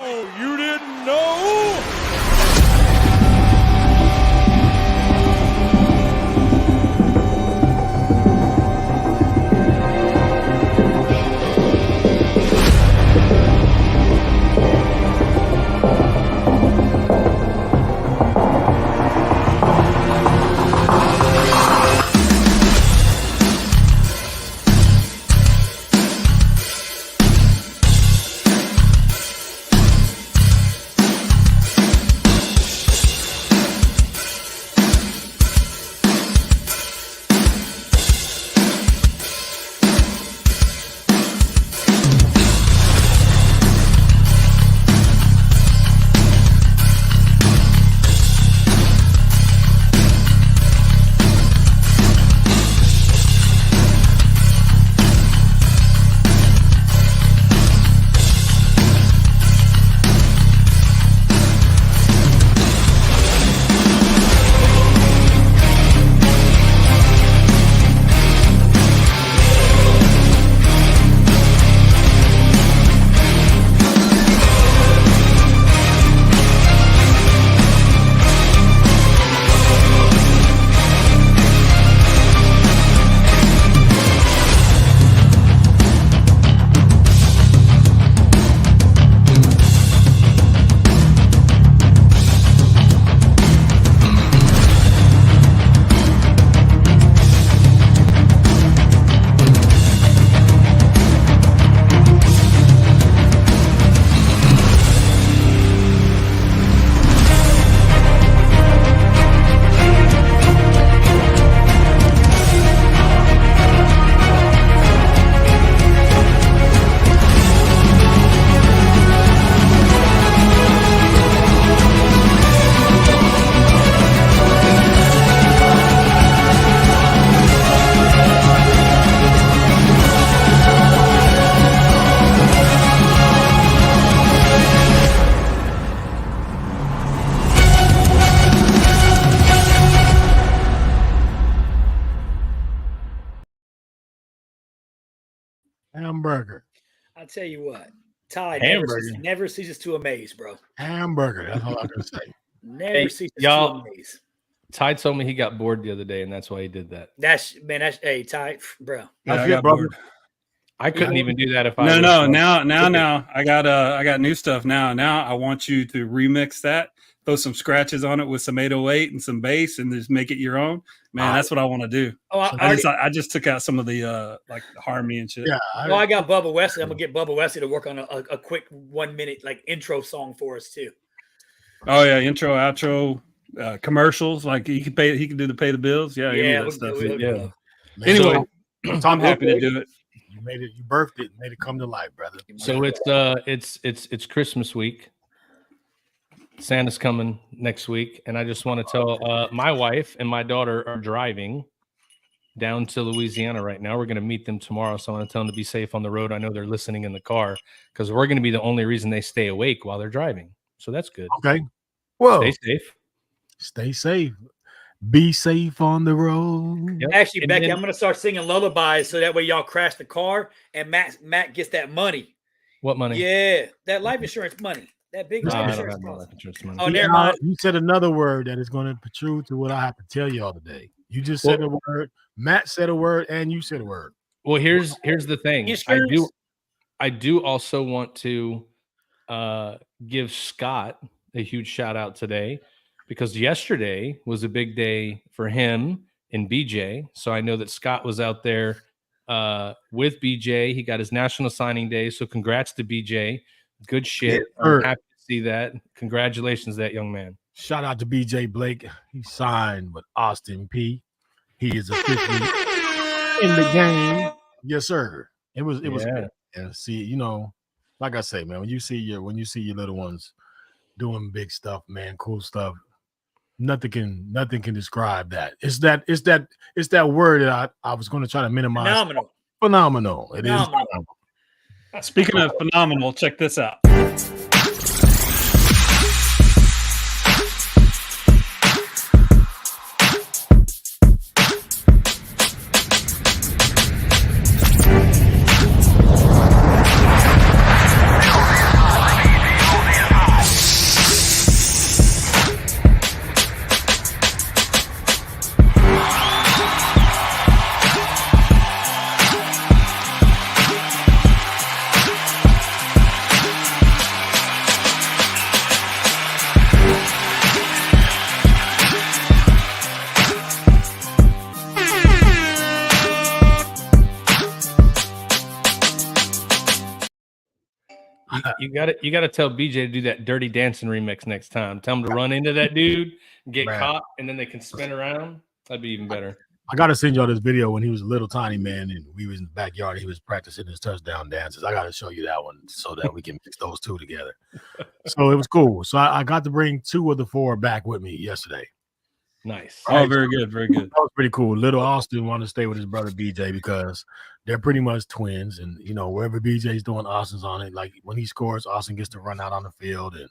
Oh, you didn't know? Hamburger. I'll tell you what, Ty never ceases to amaze, bro. Hamburger. That's all I can say. Never ceases to amaze. Ty told me he got bored the other day, and that's why he did that. That's hey, Ty, bro. That's it, brother. I couldn't even do that if I now I got new stuff now. Now I want you to remix that, throw some scratches on it with some 808 and some bass, and just make it your own. Man, that's what I want to do. Oh, I just took out some of the like the harmony and shit. Yeah. I got Bubba Wesley. I'm gonna get Bubba Wesley to work on a quick 1 minute like intro song for us too. Oh yeah, intro, outro, commercials. Like he can do the pay the bills. Yeah, yeah, stuff. Yeah. Anyway, I'm happy to do it. You made it. You birthed it. Made it come to life, brother. So it's Christmas week. Santa's coming next week, and I just want to tell my wife and my daughter are driving down to Louisiana right now. We're going to meet them tomorrow, so I want to tell them to be safe on the road. I know they're listening in the car because we're going to be the only reason they stay awake while they're driving. So that's good. Okay. Well, stay safe. Stay safe. Be safe on the road. Yep. Actually, Becky, I'm going to start singing lullabies so that way y'all crash the car and Matt gets that money. What money? Yeah, that life insurance money. That big life insurance money. Oh, never mind. You said another word that is going to protrude to what I have to tell y'all today. You just said a word. Matt said a word, and you said a word. Well, here's the thing. I do also want to give Scott a huge shout out today because yesterday was a big day for him and BJ. So I know that Scott was out there with BJ. He got his national signing day. So congrats to BJ. Good shit. I'm happy to see that. Congratulations, that young man. Shout out to BJ Blake. He signed with Austin P. He is officially in the game. Yes, sir. It was good. And see, like I say, man, when you see your little ones doing big stuff, man, cool stuff, nothing can describe that. It's that word that I was going to try to minimize. Phenomenal. It is phenomenal. Speaking of phenomenal, check this out. You gotta tell BJ to do that Dirty Dancing remix next time. Tell him to run into that dude, get caught, and then they can spin around. That'd be even better. I gotta send y'all this video when he was a little tiny man and we was in the backyard. He was practicing his touchdown dances. I gotta show you that one so that we can mix those two together. So it was cool. So I got to bring 2 of the 4 back with me yesterday. Nice. Oh, very good, very good. That was pretty cool. Little Austin wanted to stay with his brother BJ because they're pretty much twins, and wherever BJ's doing, Austin's on it. Like when he scores, Austin gets to run out on the field, and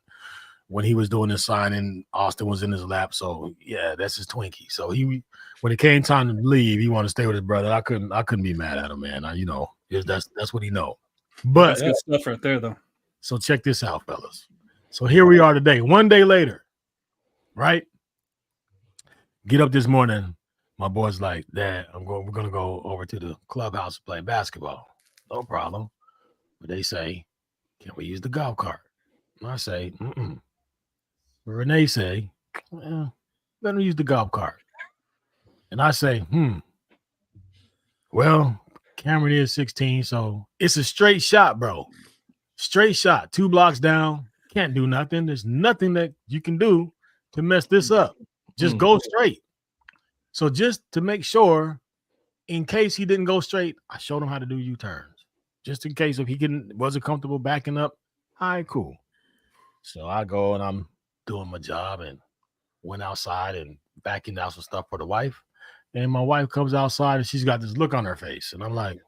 when he was doing his signing, Austin was in his lap. So yeah, that's his Twinkie. So when it came time to leave, he wanted to stay with his brother. I couldn't be mad at him, man. That's what he know. But that's good stuff right there, though. So check this out, fellas. So here we are today, one day later, right? Get up this morning. My boy's like, Dad, we're gonna go over to the clubhouse to play basketball. No problem. But they say, can we use the golf cart? And I say, mm-mm. Renee say, well, let me use the golf cart. And I say, well, Cameron is 16, so it's a straight shot, bro. Straight shot, 2 blocks down. Can't do nothing. There's nothing that you can do to mess this up. Just go straight. So just to make sure, in case he didn't go straight, I showed him how to do U-turns. Just in case if he wasn't comfortable backing up, all right, cool. So I go and I'm doing my job and went outside and backing out some stuff for the wife. And my wife comes outside and she's got this look on her face. And I'm like,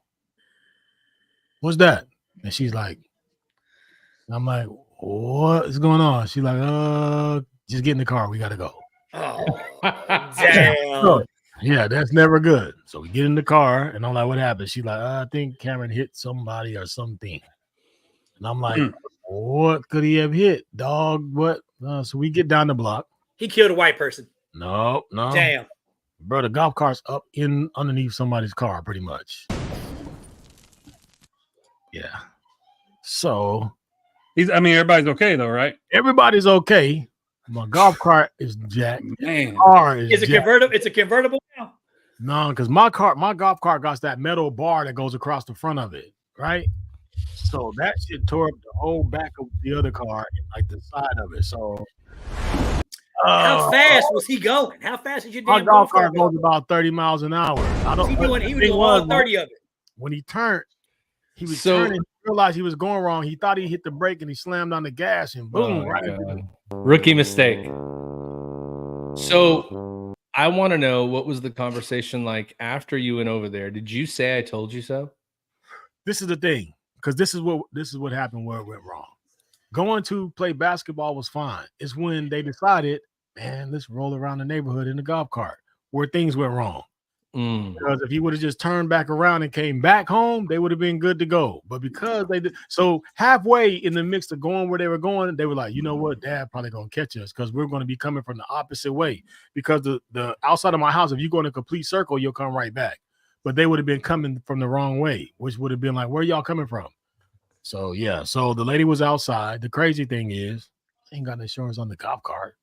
what's that? And she's like, I'm like, what is going on? She's like, just get in the car. We got to go. Oh, damn. So, yeah, that's never good. So we get in the car and I'm like, what happened? She's like, I think Cameron hit somebody or something. And I'm like, what could he have hit? Dog, what? So we get down the block. He killed a white person. No. Damn. Bro, the golf cart's up underneath somebody's car, pretty much. Yeah. So everybody's okay though, right? Everybody's okay. My golf cart is jacked. Man. Car is It's a convertible. It's a convertible now. No, because my golf cart got that metal bar that goes across the front of it, right? So that shit tore up the whole back of the other car and like the side of it. So how fast was he going? How fast did your damn my golf cart goes about 30 miles an hour? He was doing 130 of it. When he turned, he was turning. He realized he was going wrong. He thought he hit the brake and he slammed on the gas and boom! Rookie mistake. So I want to know, what was the conversation like after you went over there? Did you say I told you so? This is the thing, because this is what happened where it went wrong. Going to play basketball was fine. It's when they decided, man, let's roll around the neighborhood in the golf cart, where things went wrong. Because if he would have just turned back around and came back home, they would have been good to go. But because they did, so halfway in the mix of going where they were going, they were like, you know what, Dad probably gonna catch us because we're going to be coming from the opposite way. Because the outside of my house, if you go in a complete circle, you'll come right back. But they would have been coming from the wrong way, which would have been like, where y'all coming from? So yeah, so the lady was outside. The crazy thing is, ain't got insurance on the golf cart.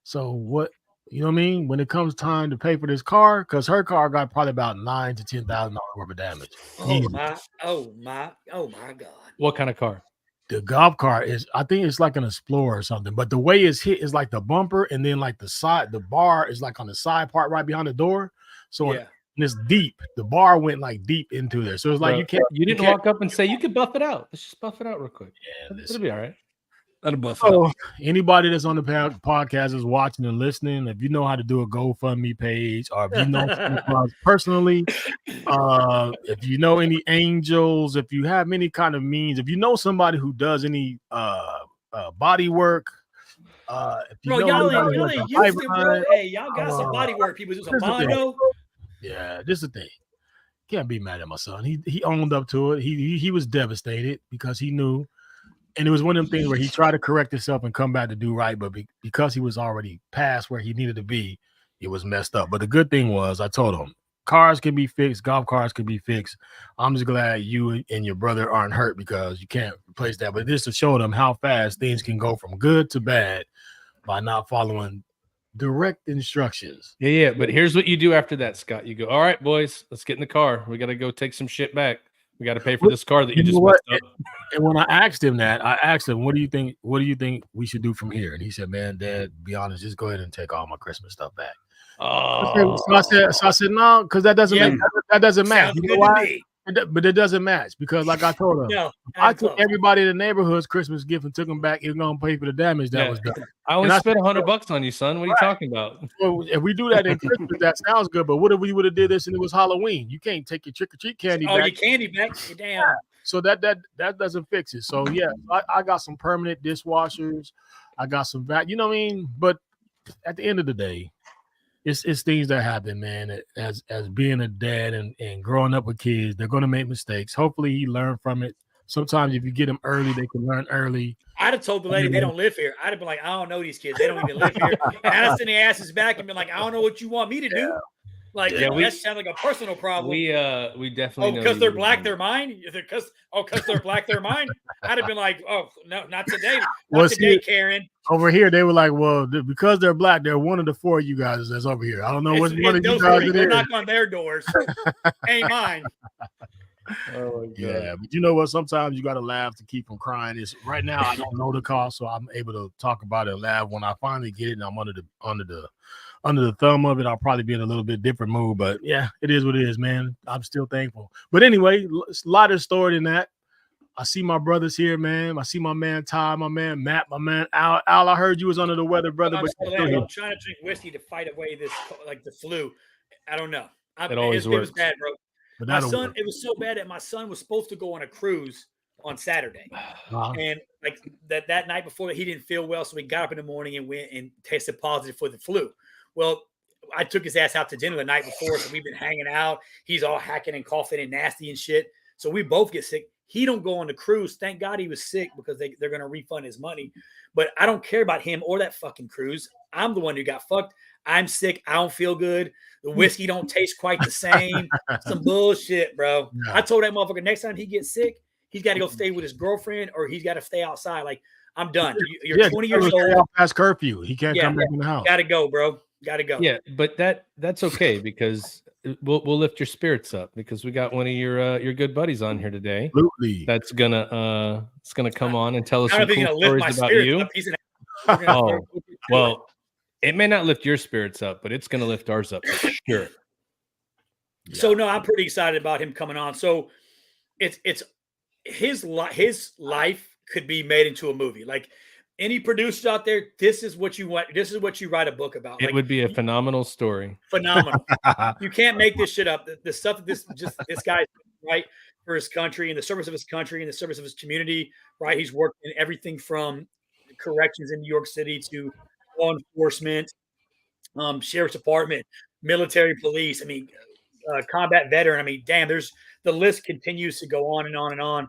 So what? You know what I mean? When it comes time to pay for this car, because her car got probably about $9,000 to $10,000 worth of damage. Oh my God! What kind of car? The golf cart is, I think it's like an Explorer or something. But the way it's hit is like the bumper, and then like the side, the bar is like on the side part right behind the door. So it's deep. The bar went like deep into there. So it's like you didn't walk up and say you could buff it out. Let's just buff it out real quick. Yeah, it'll be all right. So anybody that's on the podcast is watching and listening. If you know how to do a GoFundMe page, or if you know personally, if you know any angels, if you have any kind of means, if you know somebody who does any body work, if you y'all got some body work. People do some mondo. Yeah, this is the thing. Can't be mad at my son. He owned up to it. He was devastated because he knew. And it was one of them things where he tried to correct himself and come back to do right, but because he was already past where he needed to be, it was messed up. But the good thing was, I told him, cars can be fixed, golf cars can be fixed. I'm just glad you and your brother aren't hurt because you can't replace that. But this to show them how fast things can go from good to bad by not following direct instructions. Yeah. But here's what you do after that, Scott. You go, all right, boys, let's get in the car. We got to go take some shit back. We got to pay for this car that you just know what? messed up. And when I asked him that, I asked him, "What do you think? What do you think we should do from here?" And he said, "Man, Dad, be honest, just go ahead and take all my Christmas stuff back." Oh. So I said, no, because that doesn't that doesn't match. Sounds You know good to why? me. But it doesn't match because, like I told him, No, I took everybody in the neighborhood's Christmas gift and took them back. You're gonna pay for the damage that was done. I only spent $100 on you, son. What are you talking about? Well, if we do that in Christmas, that sounds good. But what if we would have did this and it was Halloween? You can't take your trick or treat candy back. Oh, your candy back? Damn. So that doesn't fix it. So yeah, I got some permanent dishwashers. I got some back. You know what I mean? But at the end of the day, it's things that happen, man. As being a dad and growing up with kids, they're gonna make mistakes. Hopefully, he learned from it. Sometimes if you get them early, they can learn early. I'd have told the lady they don't live here. I'd have been like, I don't know these kids. They don't even live here. And I'd have sent their asses back and been like, I don't know what you want me to do. Like, that sounds like a personal problem. We definitely know because they're black, they're mine. Because they're black, they're mine. I'd have been like, oh no, not today, Karen. Over here, they were like, well, because they're black, they're one of the four of you guys that's over here. I don't know which one of you guys it is. Knock on their doors. Ain't mine. Oh yeah, but you know what? Sometimes you gotta laugh to keep from crying. It's right now I don't know the cause, so I'm able to talk about it and laugh. When I finally get it and I'm under the thumb of it, I'll probably be in a little bit different mood. But yeah, it is what it is, man. I'm still thankful. But anyway, it's a lot of story than that. I see my brothers here, man. I see my man Ty, my man Matt, my man Al. Al, I heard you was under the weather, brother. I'm trying to drink whiskey to fight away this, like the flu. I don't know. It always works. It was bad, bro. But my son, it was so bad that my son was supposed to go on a cruise on Saturday, and like that night before, he didn't feel well, so he got up in the morning and went and tested positive for the flu. Well, I took his ass out to dinner the night before, so we've been hanging out. He's all hacking and coughing and nasty and shit. So we both get sick. He don't go on the cruise. Thank God he was sick because they're going to refund his money. But I don't care about him or that fucking cruise. I'm the one who got fucked. I'm sick. I don't feel good. The whiskey don't taste quite the same. Some bullshit, bro. Yeah. I told that motherfucker next time he gets sick, he's got to go stay with his girlfriend or he's got to stay outside. Like, I'm done. You're 20 years old. Past curfew. He can't come back in the house. Got to go, bro. Got to go. Yeah, but that's okay because we'll lift your spirits up because we got one of your good buddies on here today. Absolutely. That's gonna come on and tell us some cool stories about you. Oh, well, it may not lift your spirits up, but it's gonna lift ours up for sure. So no, I'm pretty excited about him coming on. So it's his life could be made into a movie. Like any producers out there, this is what you want. This is what you write a book about. It would be a phenomenal story. Phenomenal. You can't make this shit up. The stuff that this guy right for his country and the service of his country and the service of his community. Right, he's worked in everything from corrections in New York City to law enforcement, sheriff's department, military police. I mean, combat veteran. I mean, damn, the list continues to go on and on and on.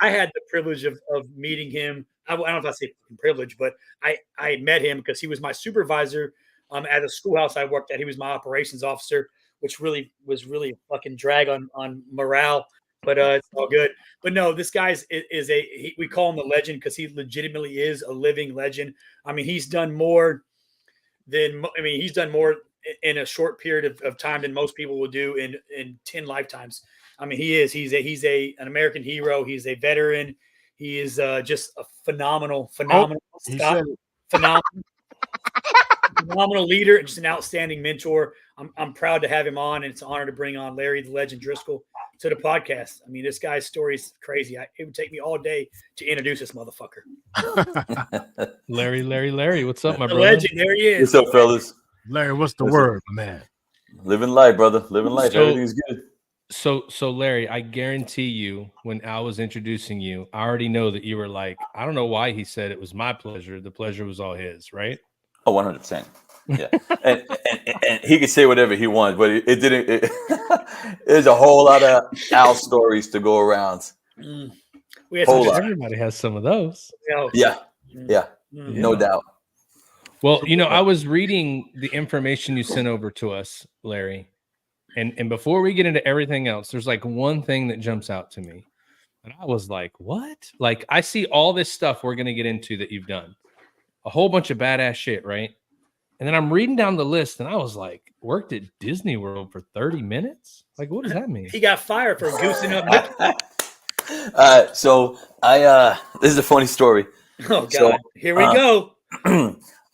I had the privilege of meeting him. I don't know if I say privilege, but I met him because he was my supervisor at a schoolhouse I worked at. He was my operations officer, which was really a fucking drag on morale, but it's all good. But no, this guy we call him the legend because he legitimately is a living legend. I mean, he's done more in a short period of time than most people will do in 10 lifetimes. I mean, he's an American hero. He's a veteran. He is just a phenomenal leader and just an outstanding mentor. I'm proud to have him on, and it's an honor to bring on Larry the Legend Driscoll to the podcast. I mean, this guy's story is crazy. It would take me all day to introduce this motherfucker. Larry, what's up, my brother? Legend, there he is. What's up, fellas? Larry, what's the word, man? Living life, brother. Living life. Everything's good. So Larry, I guarantee you, when Al was introducing you, I already know that you were like, I don't know why he said it was my pleasure. The pleasure was all his, right? Oh, 100%. Yeah. and he could say whatever he wants, but it didn't. There's a whole lot of Al stories to go around. Everybody has some of those. Yeah. No doubt. Well, I was reading the information you sent over to us, Larry. And before we get into everything else, there's like one thing that jumps out to me. And I was like, what? Like, I see all this stuff we're going to get into that you've done. A whole bunch of badass shit, right? And then I'm reading down the list, and I was like, worked at Disney World for 30 minutes? Like, what does that mean? He got fired for goosing up Mickey. So this is a funny story. Oh God! So, Here we go.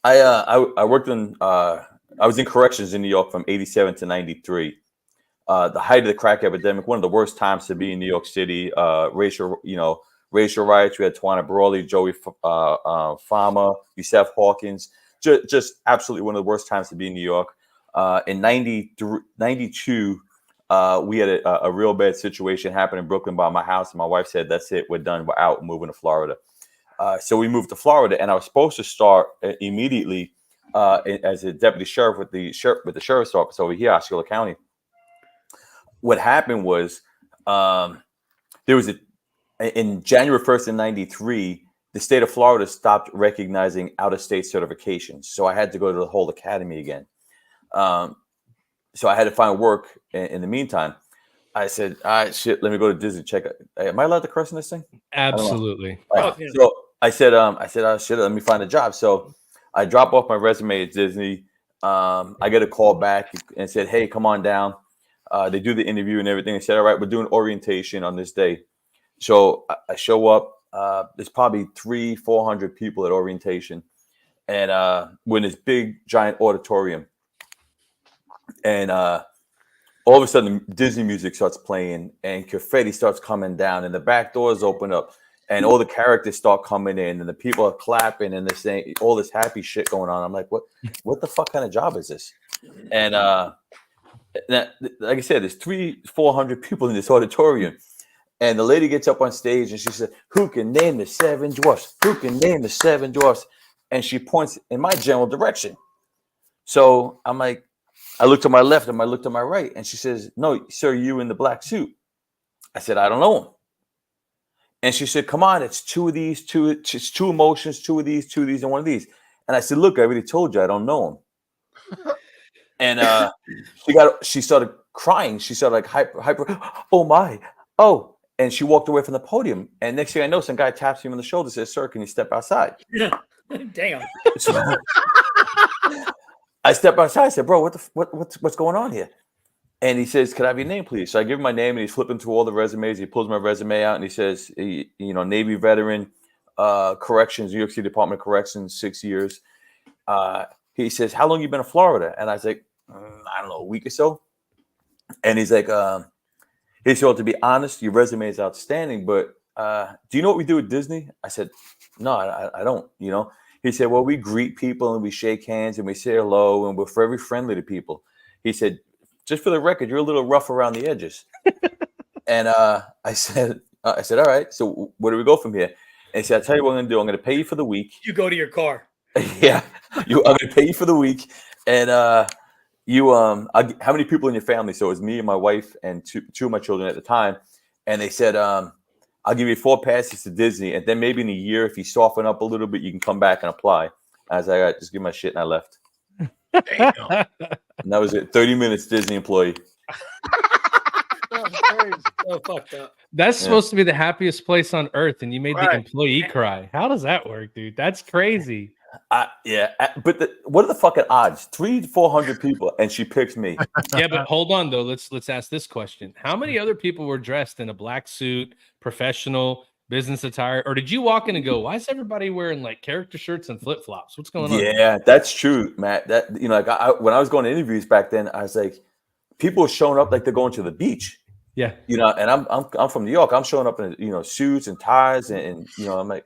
I worked in I was in corrections in New York from 87 to 93. The height of the crack epidemic, one of the worst times to be in New York City. Racial riots. We had Tawana Brawley, Joey Farmer, Yusef Hawkins. Just absolutely one of the worst times to be in New York. In 92, we had a real bad situation happen in Brooklyn by my house. And my wife said, "That's it. We're done. We're out. We're moving to Florida." So we moved to Florida, and I was supposed to start immediately as a deputy sheriff with the sheriff's office over here, Osceola County. What happened was there was in January 1st in 93, the state of Florida stopped recognizing out-of-state certifications. So I had to go to the whole academy again. So I had to find work in the meantime. I said, all right, shit, let me go to Disney, check it. Am I allowed to curse in this thing? Absolutely. Right. So I said, oh, shit, let me find a job. So I drop off my resume at Disney. I get a call back and said, hey, come on down. They do the interview and everything. They said, all right, we're doing orientation on this day. So I show up. There's probably 300-400 people at orientation. And we're in this big, giant auditorium. And all of a sudden, Disney music starts playing and confetti starts coming down and the back doors open up and all the characters start coming in and the people are clapping and they're saying all this happy shit going on. I'm like, what the fuck kind of job is this? And like I said, there's 300-400 people in this auditorium. And the lady gets up on stage and she said, who can name the 7 dwarfs? Who can name the 7 dwarfs? And she points in my general direction. So I'm like, I looked to my left and I looked to my right. And she says, no, sir, you in the black suit. I said, I don't know him. And she said, come on, it's 2 of these, it's 2 emotions, 2 of these, 2 of these, and 1 of these. And I said, look, I already told you I don't know him. And she started crying. She started like hyper, oh my, oh. And she walked away from the podium. And next thing I know, some guy taps me on the shoulder and says, sir, can you step outside? Yeah. Damn. So, I step outside. I said, bro, what's going on here? And he says, could I have your name, please? So I give him my name, and he's flipping through all the resumes. He pulls my resume out, and he says, Navy veteran, corrections, New York City Department of Corrections, 6 years. He says, how long you been in Florida? And I was like, I don't know, a week or so. And he's like, he said, well, to be honest, your resume is outstanding, but do you know what we do at Disney? I said, no, I don't, He said, well, we greet people and we shake hands and we say hello and we're very friendly to people. He said, just for the record, you're a little rough around the edges. And I said, all right, so where do we go from here? And he said, I'll tell you what I'm going to do. I'm going to pay you for the week. You go to your car. Yeah, I'm going to pay you for the week. And how many people in your family? So it was me and my wife and two of my children at the time. And they said, I'll give you 4 passes to Disney. And then maybe in a year, if you soften up a little bit, you can come back and apply. I was like, all right, just give my shit. And I left. Damn. And that was it. 30 minutes, Disney employee. So fucked up. That's supposed to be the happiest place on earth, and you made the employee cry. How does that work, dude? That's crazy. But what are the fucking odds? 300-400 people, and she picks me. Yeah, but hold on though. Let's ask this question: how many other people were dressed in a black suit, professional business attire, or did you walk in and go, "Why is everybody wearing like character shirts and flip flops? What's going on?" Yeah, that's true, Matt. That when I was going to interviews back then, I was like, people were showing up like they're going to the beach. Yeah, and I'm from New York. I'm showing up in suits and ties, and I'm like,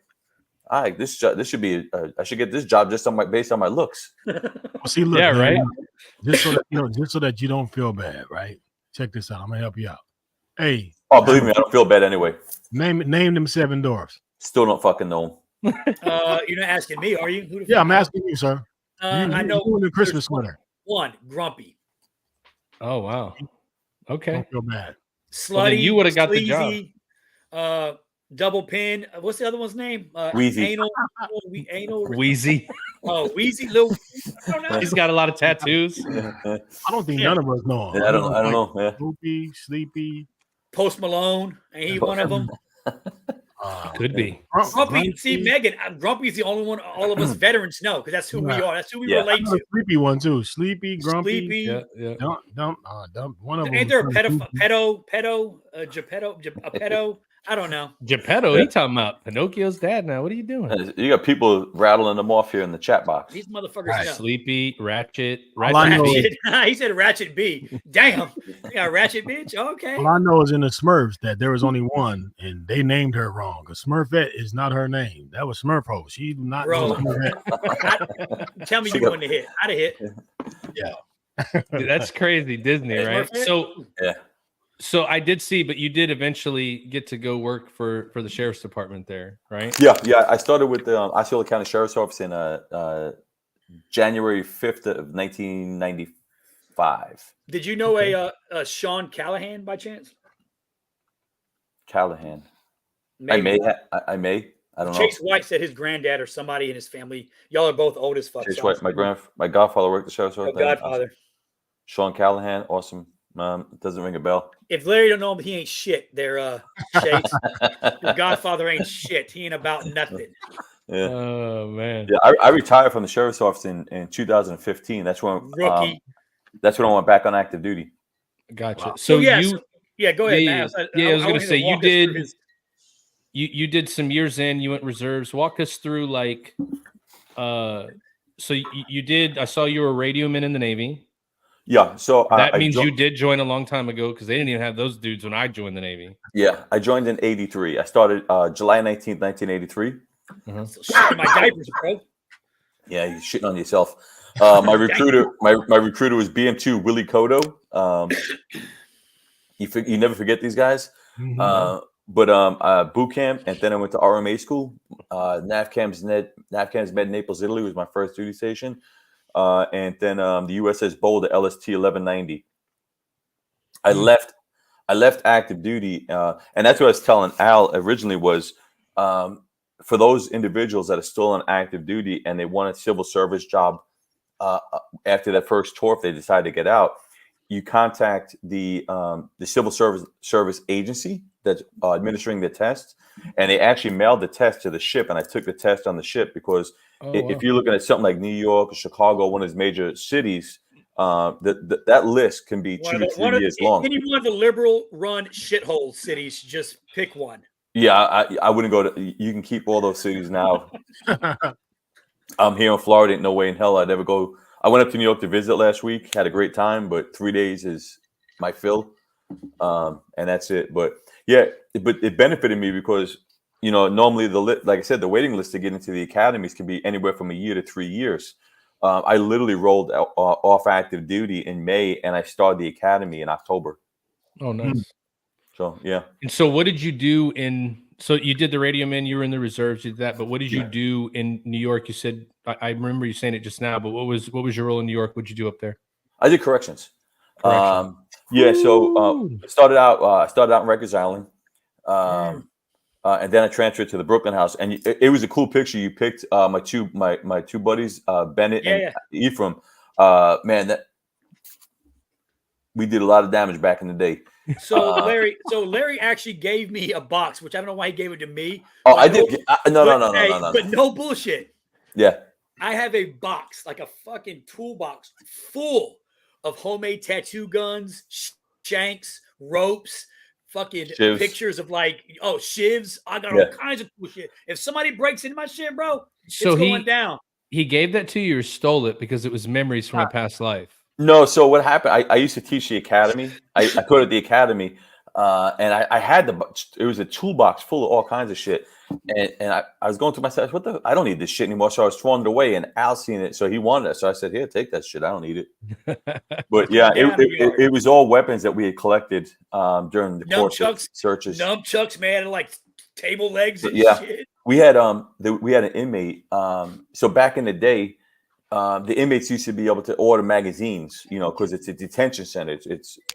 all right, this should be I should get this job just based on my looks. Well, see, look, man, right. Just so that you don't feel bad, right? Check this out. I'm gonna help you out. Hey, believe me, I don't feel bad anyway. Name them 7 dwarfs. Still don't fucking know them. You're not asking me, are you? Yeah, I'm asking you, sir. I know you in the Christmas sweater. 1, Grumpy. Oh wow. Okay. Don't feel bad. Slutty. Well, you would have got sleazy, the job. Double pin. What's the other one's name? Wheezy. Anal. Wheezy. Oh, Wheezy. Little. I don't know. He's got a lot of tattoos. I don't think none of us know him. Yeah, I don't know. Yeah. Sleepy. Post Malone. Ain't he one of them? Could be. Grumpy. See, Megan, Grumpy's the only one all of us veterans know because that's who we are. That's who we relate to. Sleepy one too. Sleepy, Grumpy. Sleepy. Yeah. Dump. One of them. Ain't there a pedo? I don't know. Geppetto, he talking about Pinocchio's dad now. What are you doing? You got people rattling them off here in the chat box. These motherfuckers know. Sleepy, Ratchet B. He said Ratchet B. Damn. Yeah, Ratchet bitch. Okay. All I know is in the Smurfs that there was only one, and they named her wrong. Because Smurfette is not her name. That was Smurfo. She not. Bro. Tell me you wouldn't have hit. I'd have hit. Yeah. Dude, that's crazy, Disney, right? So yeah. So I did see, but you did eventually get to go work for the sheriff's department there, right? Yeah. I started with the Osceola County Sheriff's Office in January 5th of 1995. Did you know a Sean Callahan by chance? Callahan. Maybe. I may. I don't know. Chase White said his granddad or somebody in his family. Y'all are both old as fuck. Chase White, my godfather worked the sheriff's office. Godfather. Sean Callahan, awesome. Doesn't ring a bell. If Larry don't know him, he ain't shit. There, Chase. Your godfather ain't shit. He ain't about nothing. Yeah. Oh man. Yeah, I retired from the sheriff's office in 2015. That's when rookie. That's when I went back on active duty. Gotcha. Wow. So go ahead. Yeah, I was gonna say you did. You did some years in. You went reserves. Walk us through like, so you did. I saw you were a radioman in the Navy. Yeah, so that means you did join a long time ago because they didn't even have those dudes when I joined the Navy. Yeah, I joined in '83. I started July 19th, 1983. Shitting my diapers, bro. Yeah, you're shitting on yourself. My recruiter was BM2 Willie Cotto. You never forget these guys. Mm-hmm. But boot camp, and then I went to RMA school. NAVCAM's Med Naples, Italy was my first duty station. And then the USS Boulder LST 1190. I left active duty, and that's what I was telling Al originally was for those individuals that are still on active duty and they want a civil service job after that first tour, if they decide to get out, you contact the civil service agency that's administering the test, and they actually mailed the test to the ship, and I took the test on the ship because if you're looking at something like New York or Chicago, one of those major cities, that list can be 2 to 3 years long. Any one of the liberal-run shithole cities, just pick one. Yeah, I wouldn't go to. You can keep all those cities now. I'm here in Florida. Ain't no way in hell I'd ever go. I went up to New York to visit last week. Had a great time, but 3 days is my fill, and that's it. But yeah, but it benefited me because normally like I said, the waiting list to get into the academies can be anywhere from a year to 3 years. I literally rolled off active duty in May, and I started the academy in October. Oh, nice. So yeah. And so, what did you do So you did the radio man, you were in the reserves, you did that. But what did you do in New York? You said I remember you saying it just now. But what was your role in New York? What did you do up there? I did corrections. Yeah. So started out in Rikers Island, and then I transferred to the Brooklyn house. And it was a cool picture. You picked my two buddies, Bennett and Ephraim. Man, we did a lot of damage back in the day. So Larry actually gave me a box, which I don't know why he gave it to me. Oh, I did. No. But no bullshit. Yeah. I have a box, like a fucking toolbox full of homemade tattoo guns, shanks, ropes, fucking shivs. Pictures of shivs. I got all kinds of cool shit. If somebody breaks into my shit, bro, it's going down. He gave that to you or stole it because it was memories from a past life? No, so what happened? I used to teach the academy. I taught at the academy, and I had it was a toolbox full of all kinds of shit. And I was going through myself, I don't need this shit anymore. So I was throwing it away, and Al seen it, so he wanted it. So I said, here, take that shit. I don't need it. But yeah, it was all weapons that we had collected during the course of searches. Nunchucks, man, like table legs and shit. We had an inmate. So back in the day, the inmates used to be able to order magazines, because it's a detention center.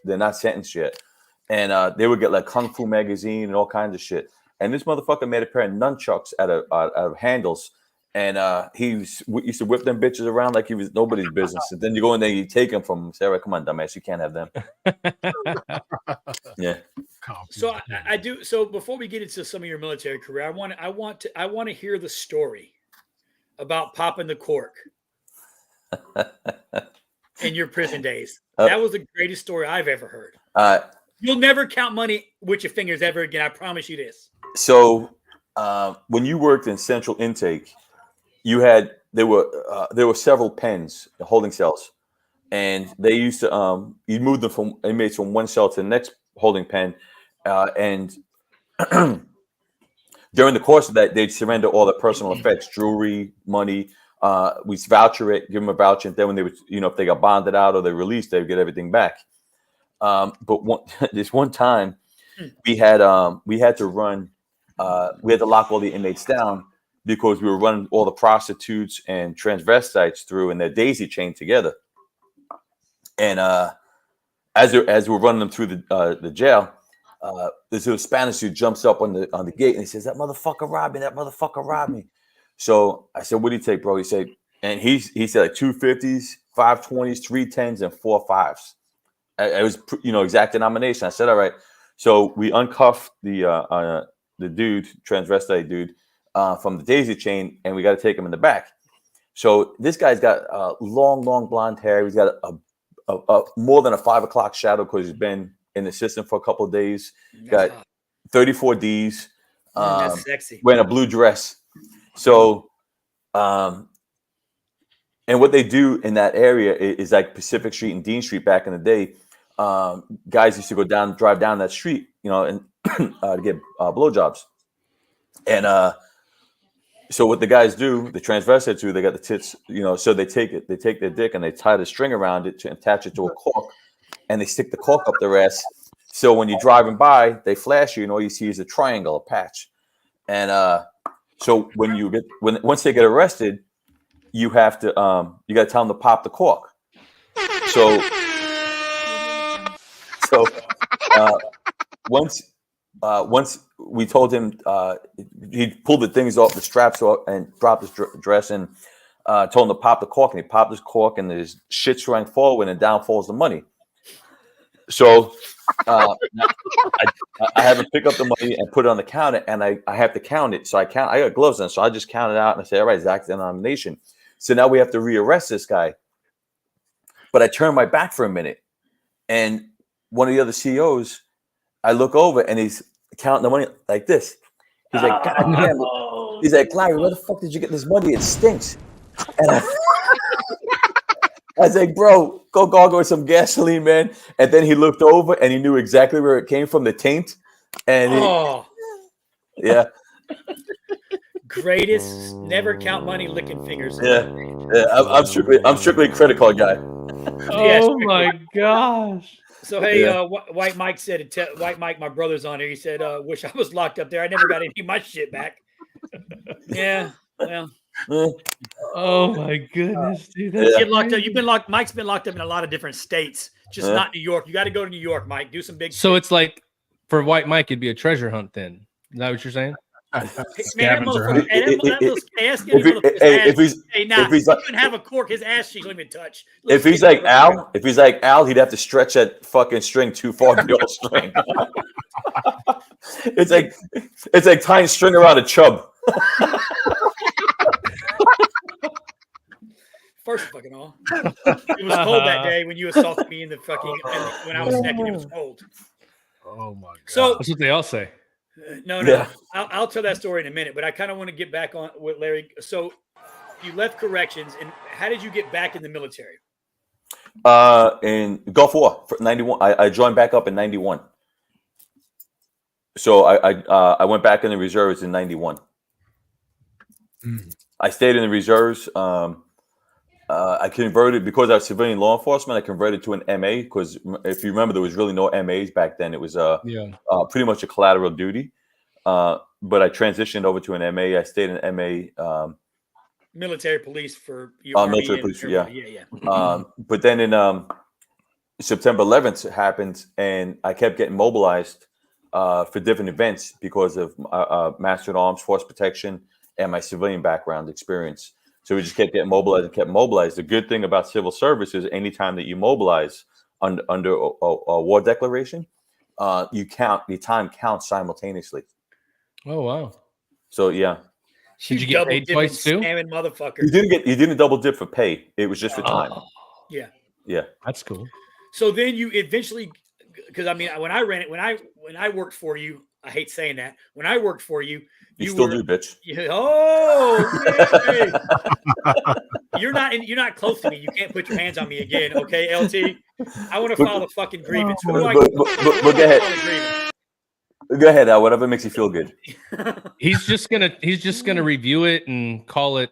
They're not sentenced yet, and they would get like Kung Fu magazine and all kinds of shit. And this motherfucker made a pair of nunchucks out of handles, and he used to whip them bitches around like he was nobody's business. And then you go in there, you take them from him. Say, all right, come on, dumbass, you can't have them. Yeah. So I do. So before we get into some of your military career, I want to hear the story about popping the cork in your prison days. That was the greatest story I've ever heard. You'll never count money with your fingers ever again. I promise you this. So when you worked in central intake, there were several pens, holding cells, and they used to you move them from inmates from one cell to the next holding pen, and during the course of that, they'd surrender all their personal effects, jewelry, money. We'd voucher it, give them a voucher, and then when they would, if they got bonded out or they released, they'd get everything back. But this one time, we had to run. We had to lock all the inmates down because we were running all the prostitutes and transvestites through in their daisy chain together. And as we're running them through the jail, this little Spanish dude jumps up on the gate and he says, "That motherfucker robbed me! That motherfucker robbed me!" So I said, "What do you take, bro?" He said, and he said like 250s, 520s, 310s, and 4 5s. It was exact denomination. I said, "All right." So we uncuffed the dude, transvestite dude, from the daisy chain, and we got to take him in the back. So this guy's got long blonde hair. He's got a more than a 5 o'clock shadow because he's been in the system for a couple of days. Got 34 Ds. That's sexy. Wearing a blue dress. So, and what they do in that area is like Pacific Street and Dean Street back in the day. Guys used to drive down that street, and to get blowjobs. And so what the guys do, the transvestites do, they got the tits, so they take their dick and they tie the string around it to attach it to a cork, and they stick the cork up their ass. So when you're driving by, they flash you, and all you see is a triangle, a patch. And so once they get arrested, you have to you got to tell them to pop the cork. So once we told him, he pulled the things off, the straps off, and dropped his dress, and told him to pop the cork, and he popped his cork, and his shit sprang forward, and down falls the money. So I have him pick up the money and put it on the counter, and I have to count it. So I got gloves on, so I just count it out, and I say, "All right, exact denomination." So now we have to rearrest this guy. But I turn my back for a minute, and one of the other CEOs, I look over, and he's counting the money like this. He's like, "God damn it." He's like, "Larry, where the fuck did you get this money? It stinks." And I was like, "Bro, go gargle with some gasoline, man." And then he looked over, and he knew exactly where it came from, the taint. And yeah. Greatest, never count money, licking fingers. Yeah. I'm strictly a credit card guy. Oh my gosh. So hey, White Mike said, White Mike, my brother's on here. He said, "Wish I was locked up there. I never got any of my shit back." Yeah, well. Oh my goodness, dude! Get locked up. You've been locked. Mike's been locked up in a lot of different states, just not New York. You got to go to New York, Mike. Do some big. So it's like for White Mike, it'd be a treasure hunt. Then is that what you're saying? Scavenger hunt. If he's he couldn't have a cork. His ass cheeks don't even touch. If he's like Al, he'd have to stretch that fucking string too far to be on string. It's like tying string around a chub. First fucking all, it was cold that day when you assaulted me in the fucking when I was naked. It was cold. Oh my god! So that's what they all say. No. Yeah. I'll tell that story in a minute, but I kind of want to get back on with Larry. So you left corrections, and how did you get back in the military? In Gulf War for 91. I joined back up in 91. So I went back in the reserves in 91. I stayed in the reserves. I converted because I was civilian law enforcement. I converted to an MA because if you remember, there was really no MAs back then. It was pretty much a collateral duty. But I transitioned over to an MA. I stayed in MA. Military police for your military police, yeah. But then in September 11th it happened, and I kept getting mobilized for different events because of Master at Arms, Force Protection, and my civilian background experience. So we just kept getting mobilized. The good thing about civil service is anytime that you mobilize under a war declaration, you count the time counts simultaneously. Oh wow! So yeah. Did you get paid twice too? Motherfucker. You didn't double dip for pay. It was just for time. Yeah. Yeah. That's cool. So then you eventually, because I mean, when I ran it, when I worked for you, I hate saying that. When I worked for you, you still do, bitch. You're not close to me. You can't put your hands on me again, okay, LT? I want to file a fucking grievance. But go ahead. Go ahead, whatever makes you feel good. He's just gonna review it and call it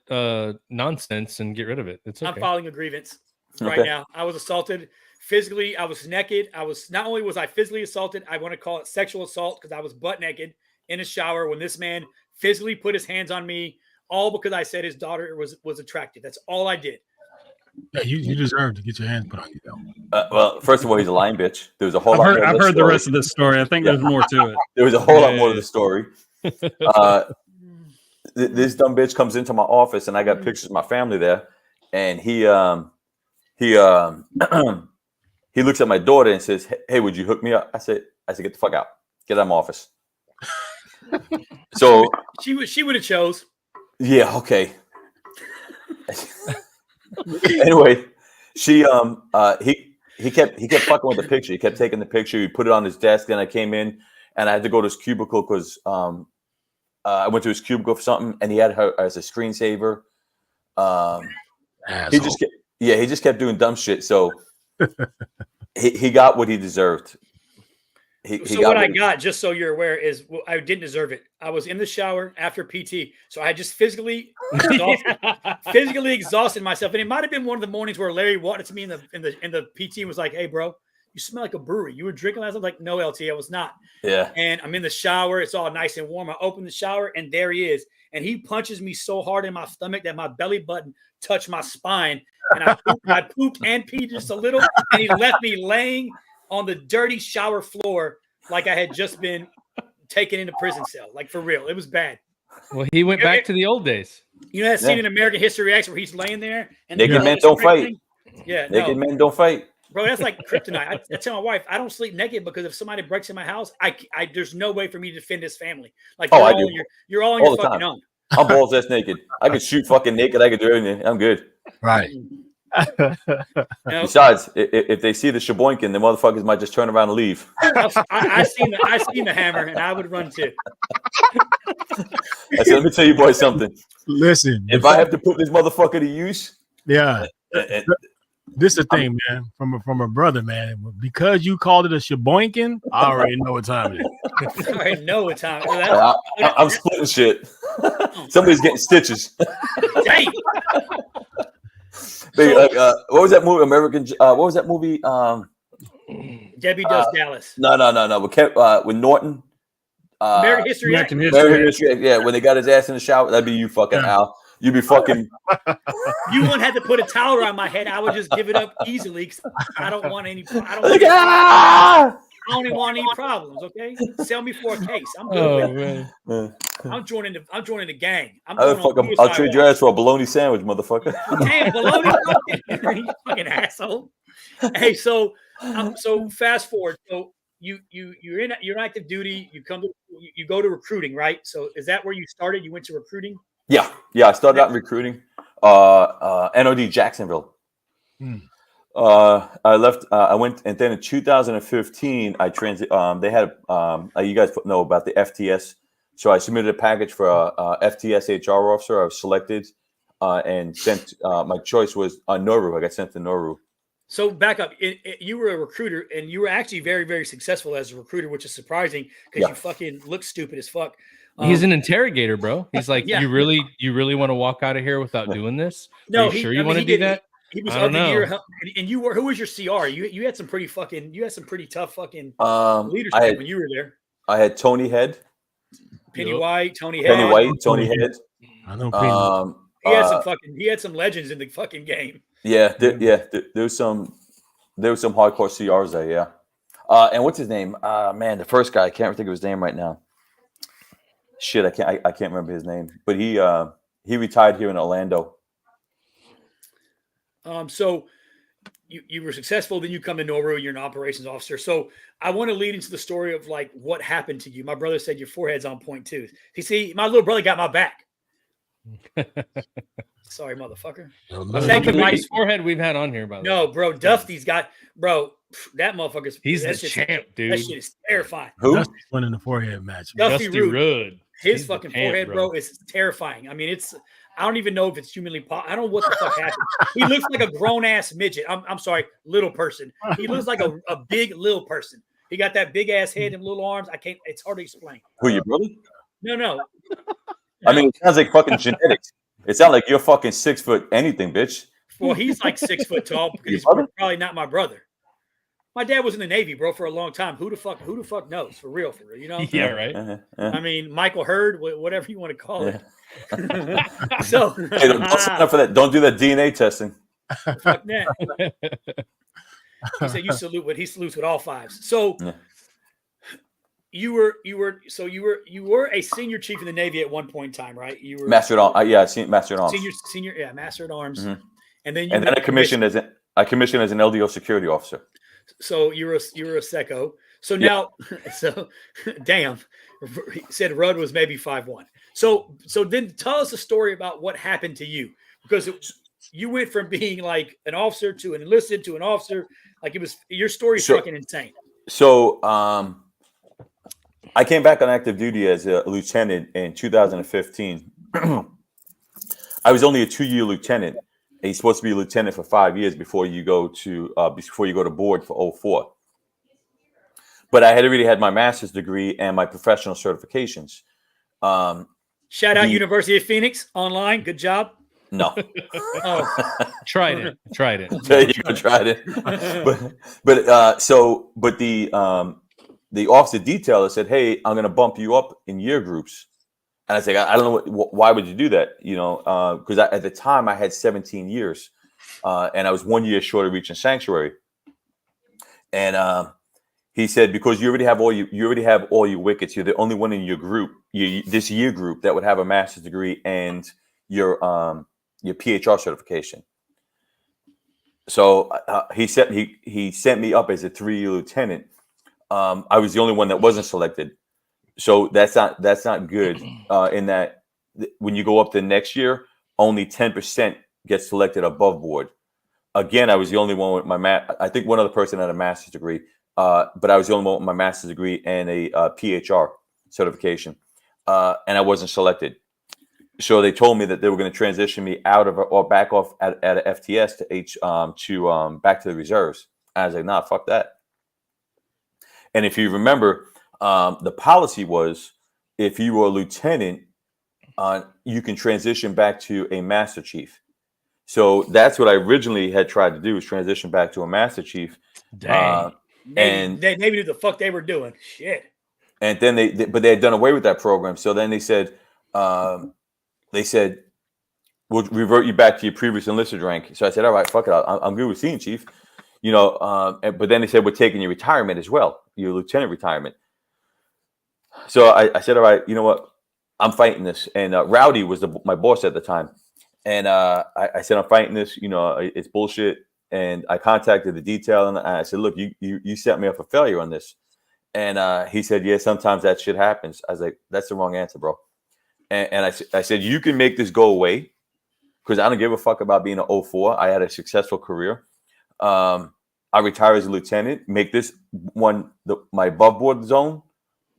nonsense and get rid of it. It's okay. I'm filing a grievance right now. I was assaulted physically. I was naked. Not only was I physically assaulted, I want to call it sexual assault because I was butt naked in a shower when this man physically put his hands on me, all because I said his daughter was attractive. That's all I did. Yeah, you deserve to get your hands put on you, though. Well, first of all, he's a lying bitch. There was a whole lot more. I've heard the rest of this story. I think there's more to it. There was a whole lot more to the story. This dumb bitch comes into my office, and I got pictures of my family there, and he looks at my daughter and says, "Hey, would you hook me up?" I said, "Get the fuck out. Get out of my office." So she would have chose. Yeah. Okay. Anyway, he kept fucking with the picture. He kept taking the picture. He put it on his desk. Then I came in and I had to go to his cubicle because I went to his cubicle for something, and he had her as a screensaver. He just kept doing dumb shit. So he got what he deserved. I got, just so you're aware, is I didn't deserve it. I was in the shower after PT, so I just physically exhausted myself. And it might have been one of the mornings where Larry walked up to me in the PT and was like, "Hey, bro, you smell like a brewery. You were drinking last night?" I was like, "No, LT, I was not." Yeah. And I'm in the shower. It's all nice and warm. I open the shower, and there he is. And he punches me so hard in my stomach that my belly button touched my spine. And I pooped and peed just a little, and he left me laying on the dirty shower floor like I had just been taken into prison cell. Like, for real. It was bad. Well, he went back to the old days. You know that scene in American History X where he's laying there? And naked men don't fight. Yeah. Naked men don't fight. Bro, that's like kryptonite. I tell my wife, I don't sleep naked because if somebody breaks in my house, there's no way for me to defend this family. Like, you're all on your fucking own. I'm balls ass naked. I could shoot fucking naked. I could do everything. I'm good. Right. Besides, if they see the shaboinkin, the motherfuckers might just turn around and leave. I seen the hammer, and I would run too. I said, let me tell you boys something. Listen, if I have to put this motherfucker to use, this is the thing, man. From a brother, man. Because you called it a shaboinkin, I already know what time it is. I already know what time. I'm splitting shit. Somebody's getting stitches. Dang. What was that movie? What was that movie? Debbie Does Dallas. No. With Norton. American History. Yeah, when they got his ass in the shower, that'd be you, fucking Al. You'd be fucking. You wouldn't have to put a towel around my head. I would just give it up easily because I don't want any. I don't even want any problems. Okay, sell me for a case. I'm good. I'm joining the gang. I'll trade your ass for a bologna sandwich, motherfucker. Damn, bologna, you fucking asshole. Hey, so fast forward. So you're in active duty. You go to recruiting, right? So is that where you started? You went to recruiting? Yeah. I started out in recruiting. NOD Jacksonville. I left. I went, and then in 2015, I transit. They had. You guys know about the FTS. So I submitted a package for a FTS HR officer. I was selected and sent. My choice was Nauru. I got sent to Nauru. So back up. You were a recruiter, and you were actually very, very successful as a recruiter, which is surprising because you fucking look stupid as fuck. He's an interrogator, bro. He's like, you really want to walk out of here without doing this? No, Are you sure you want to do that? He was of the year, and you were. Who was your CR? You had some pretty tough fucking leadership when you were there. I had Tony Head, Tony Head. Tony Head. I know. He had some legends in the fucking game. Yeah, there was some hardcore CRs there. Yeah, and what's his name? Man, the first guy. I can't think of his name right now. Shit, I can't remember his name. But he retired here in Orlando. So you were successful. Then you come to Noru. You're an operations officer. So I want to lead into the story of like what happened to you. My brother said your forehead's on point too. You see, my little brother got my back. Sorry, motherfucker. That's the biggest forehead we've had on here, by the way. No, bro, Dusty's got, bro, that motherfucker's. He's the champ, dude. That shit is terrifying. Who? Dusty's winning the forehead match. Dusty Rudd. His fucking forehead, bro, is terrifying. I mean, I don't even know if it's humanly possible. I don't know what the fuck happened. He looks like a grown ass midget. I'm sorry, little person. He looks like a big little person. He got that big ass head and little arms. It's hard to explain. Who, your brother? No. I mean, it sounds like fucking genetics. It sounds like you're fucking 6 foot anything, bitch. Well, he's like 6 foot tall because he's probably not my brother. My dad was in the Navy, bro, for a long time. Who the fuck knows? For real, you know? Yeah, right. I mean, Michael Hurd, whatever you want to call it. So hey, don't sign up for that. Don't do that DNA testing. Fuck that. He said he salutes with all fives. So you were a senior chief in the Navy at one point in time, right? You were master at arms. Yeah, I seen master at arms. Senior, master at arms. Mm-hmm. And then I commissioned as an LDO security officer. So you were a secco. So now, damn, he said Rudd was maybe 5'1". So then tell us a story about what happened to you, because you went from being like an officer to an enlisted to an officer. Like your story is fucking insane. So I came back on active duty as a lieutenant in 2015. I was only a 2-year lieutenant. And you're supposed to be a lieutenant for 5 years before you go to board for 04. But I had already had my master's degree and my professional certifications. Shout out University of Phoenix online. Good job. No. Tried it. There you go, tried it. but the officer detailer said, "Hey, I'm going to bump you up in year groups." And I said, "I don't know why would you do that? You know, because at the time I had 17 years, and I was 1 year short of reaching sanctuary." And he said, "Because you already have all your wickets. You're the only one in your group, this year group, that would have a master's degree and your PHR certification." So he sent me up as a 3-year lieutenant. I was the only one that wasn't selected. So that's not good. In that when you go up the next year, only 10% gets selected above board. Again, I was the only one with my I think one other person had a master's degree, but I was the only one with my master's degree and a PHR certification, and I wasn't selected. So they told me that they were going to transition me out of or back off at a FTS to back to the reserves. And I was like, nah, fuck that. And if you remember, the policy was if you were a lieutenant, you can transition back to a master chief. So that's what I originally had tried to do, was transition back to a master chief. Dang. And they knew the fuck they were doing. Shit. And then they had done away with that program. So then they said, we'll revert you back to your previous enlisted rank. So I said, all right, fuck it. I'm good with seeing chief, you know. But then they said, we're taking your retirement as well, your lieutenant retirement. So I said, all right, you know what? I'm fighting this. And Rowdy was my boss at the time. And I said, I'm fighting this. You know, it's bullshit. And I contacted the detail and I said, look, you set me up for failure on this. And he said, yeah, sometimes that shit happens. I was like, that's the wrong answer, bro. And I said, you can make this go away because I don't give a fuck about being an 04. I had a successful career. I retire as a lieutenant, make this one my above board zone,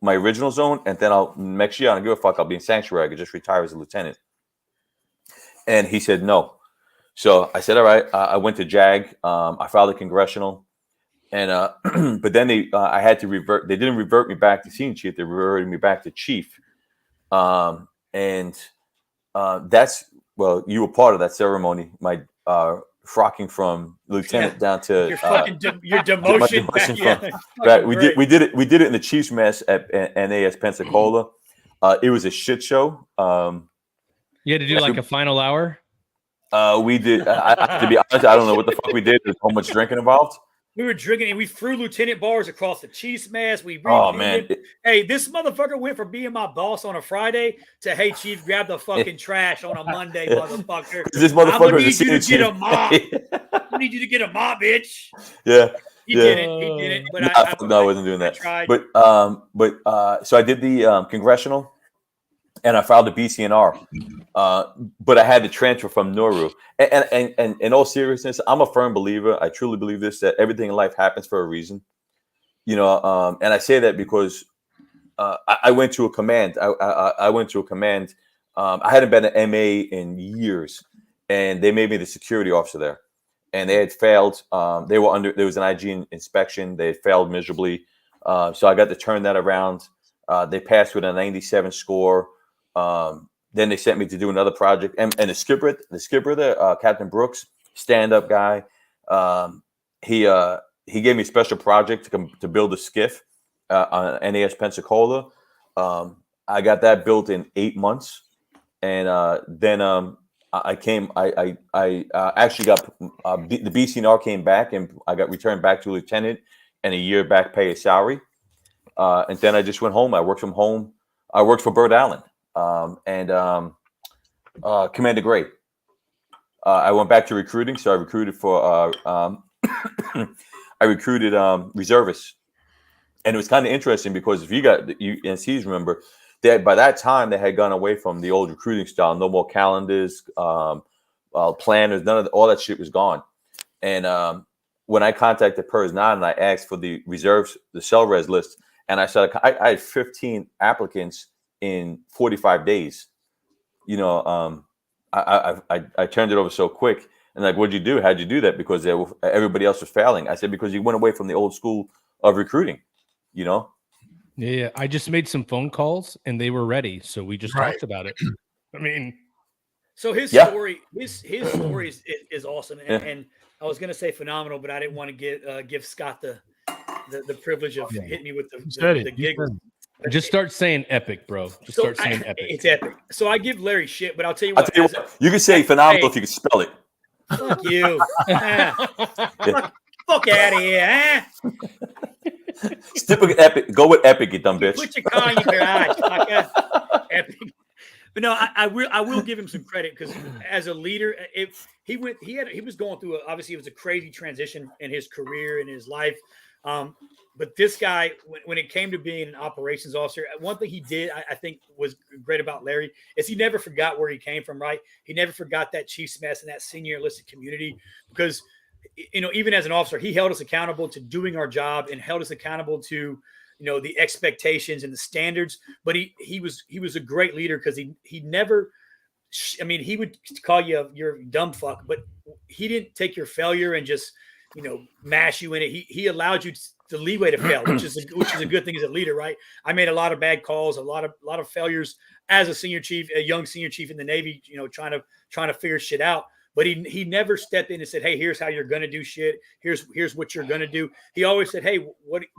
my original zone, and then next year I don't give a fuck. I'll be in sanctuary. I could just retire as a lieutenant. And he said no. So I said, all right. I went to JAG. I filed a congressional, and but then I had to revert. They didn't revert me back to senior chief. They reverted me back to chief. And that's, well, you were part of that ceremony. My frocking from lieutenant down to your demotion. Right. We did it in the Chiefs mess at NAS Pensacola. It was a shit show. You had to do like a final hour. We did. To be honest, I don't know what the fuck we did. There's so much drinking involved. We were drinking and we threw lieutenant bars across the Chiefs mask. Oh man! Hey, this motherfucker went from being my boss on a Friday to, hey, Chief, grab the fucking trash on a Monday, motherfucker. This motherfucker need you to get a mop. I need you to get a mop, bitch. Yeah. He didn't. But I wasn't doing that. But so I did the congressional, and I filed the BCNR. But I had to transfer from Nauru. And in all seriousness, I'm a firm believer. I truly believe this, that everything in life happens for a reason. And I say that because I went to a command. I went to a command. I hadn't been an MA in years, and they made me the security officer there. And they had failed. There was an IG inspection. They had failed miserably. So I got to turn that around. They passed with a 97 score. Then they sent me to do another project. And the skipper there, Captain Brooks, stand-up guy. He gave me a special project to build a skiff on NAS Pensacola. I got that built in 8 months. And then I actually got the BCNR came back, and I got returned back to lieutenant and a year back pay of salary. And then I just went home. I worked from home. I worked for Bird Allen and Commander Gray. I went back to recruiting, so I recruited for reservists, and it was kind of interesting because if you NCs remember, that by that time they had gone away from the old recruiting style. No more calendars, planners, all that shit was gone. And when I contacted PERS 9 and I asked for the reserves, the cell res list, and I said I had 15 applicants in 45 days. I turned it over so quick. And like, what'd you do? How'd you do that? Because everybody else was failing. I said, because you went away from the old school of recruiting, Yeah, I just made some phone calls and they were ready. So we just talked about it. I mean, so his story, his story is awesome. And I was going to say phenomenal, but I didn't want to give Scott the privilege of hitting me with the giggles. Just start saying epic, bro. Start saying epic. It's epic. So I give Larry shit, but I'll tell you what. You can say phenomenal if you can spell it. Fuck you. Fuck out of here. Stick with epic. Go with epic, you dumb bitch. Put your car in your garage. Fucker. Epic. But no, I will give him some credit because as a leader, he was going through obviously it was a crazy transition in his career and his life. But this guy, when it came to being an operations officer, one thing he did, I think, was great about Larry is he never forgot where he came from, right? He never forgot that Chiefs mess and that senior enlisted community because, even as an officer, he held us accountable to doing our job and held us accountable to, the expectations and the standards. But he was a great leader because he never, he would call you you're a dumb fuck, but he didn't take your failure and just, mash you in it. He allowed you the leeway to fail, which is a good thing as a leader, right? I made a lot of bad calls, a lot of failures as a young senior chief in the Navy, trying to figure shit out. But he never stepped in and said, "Hey, here's how you're gonna do shit. Here's what you're gonna do." He always said, "Hey,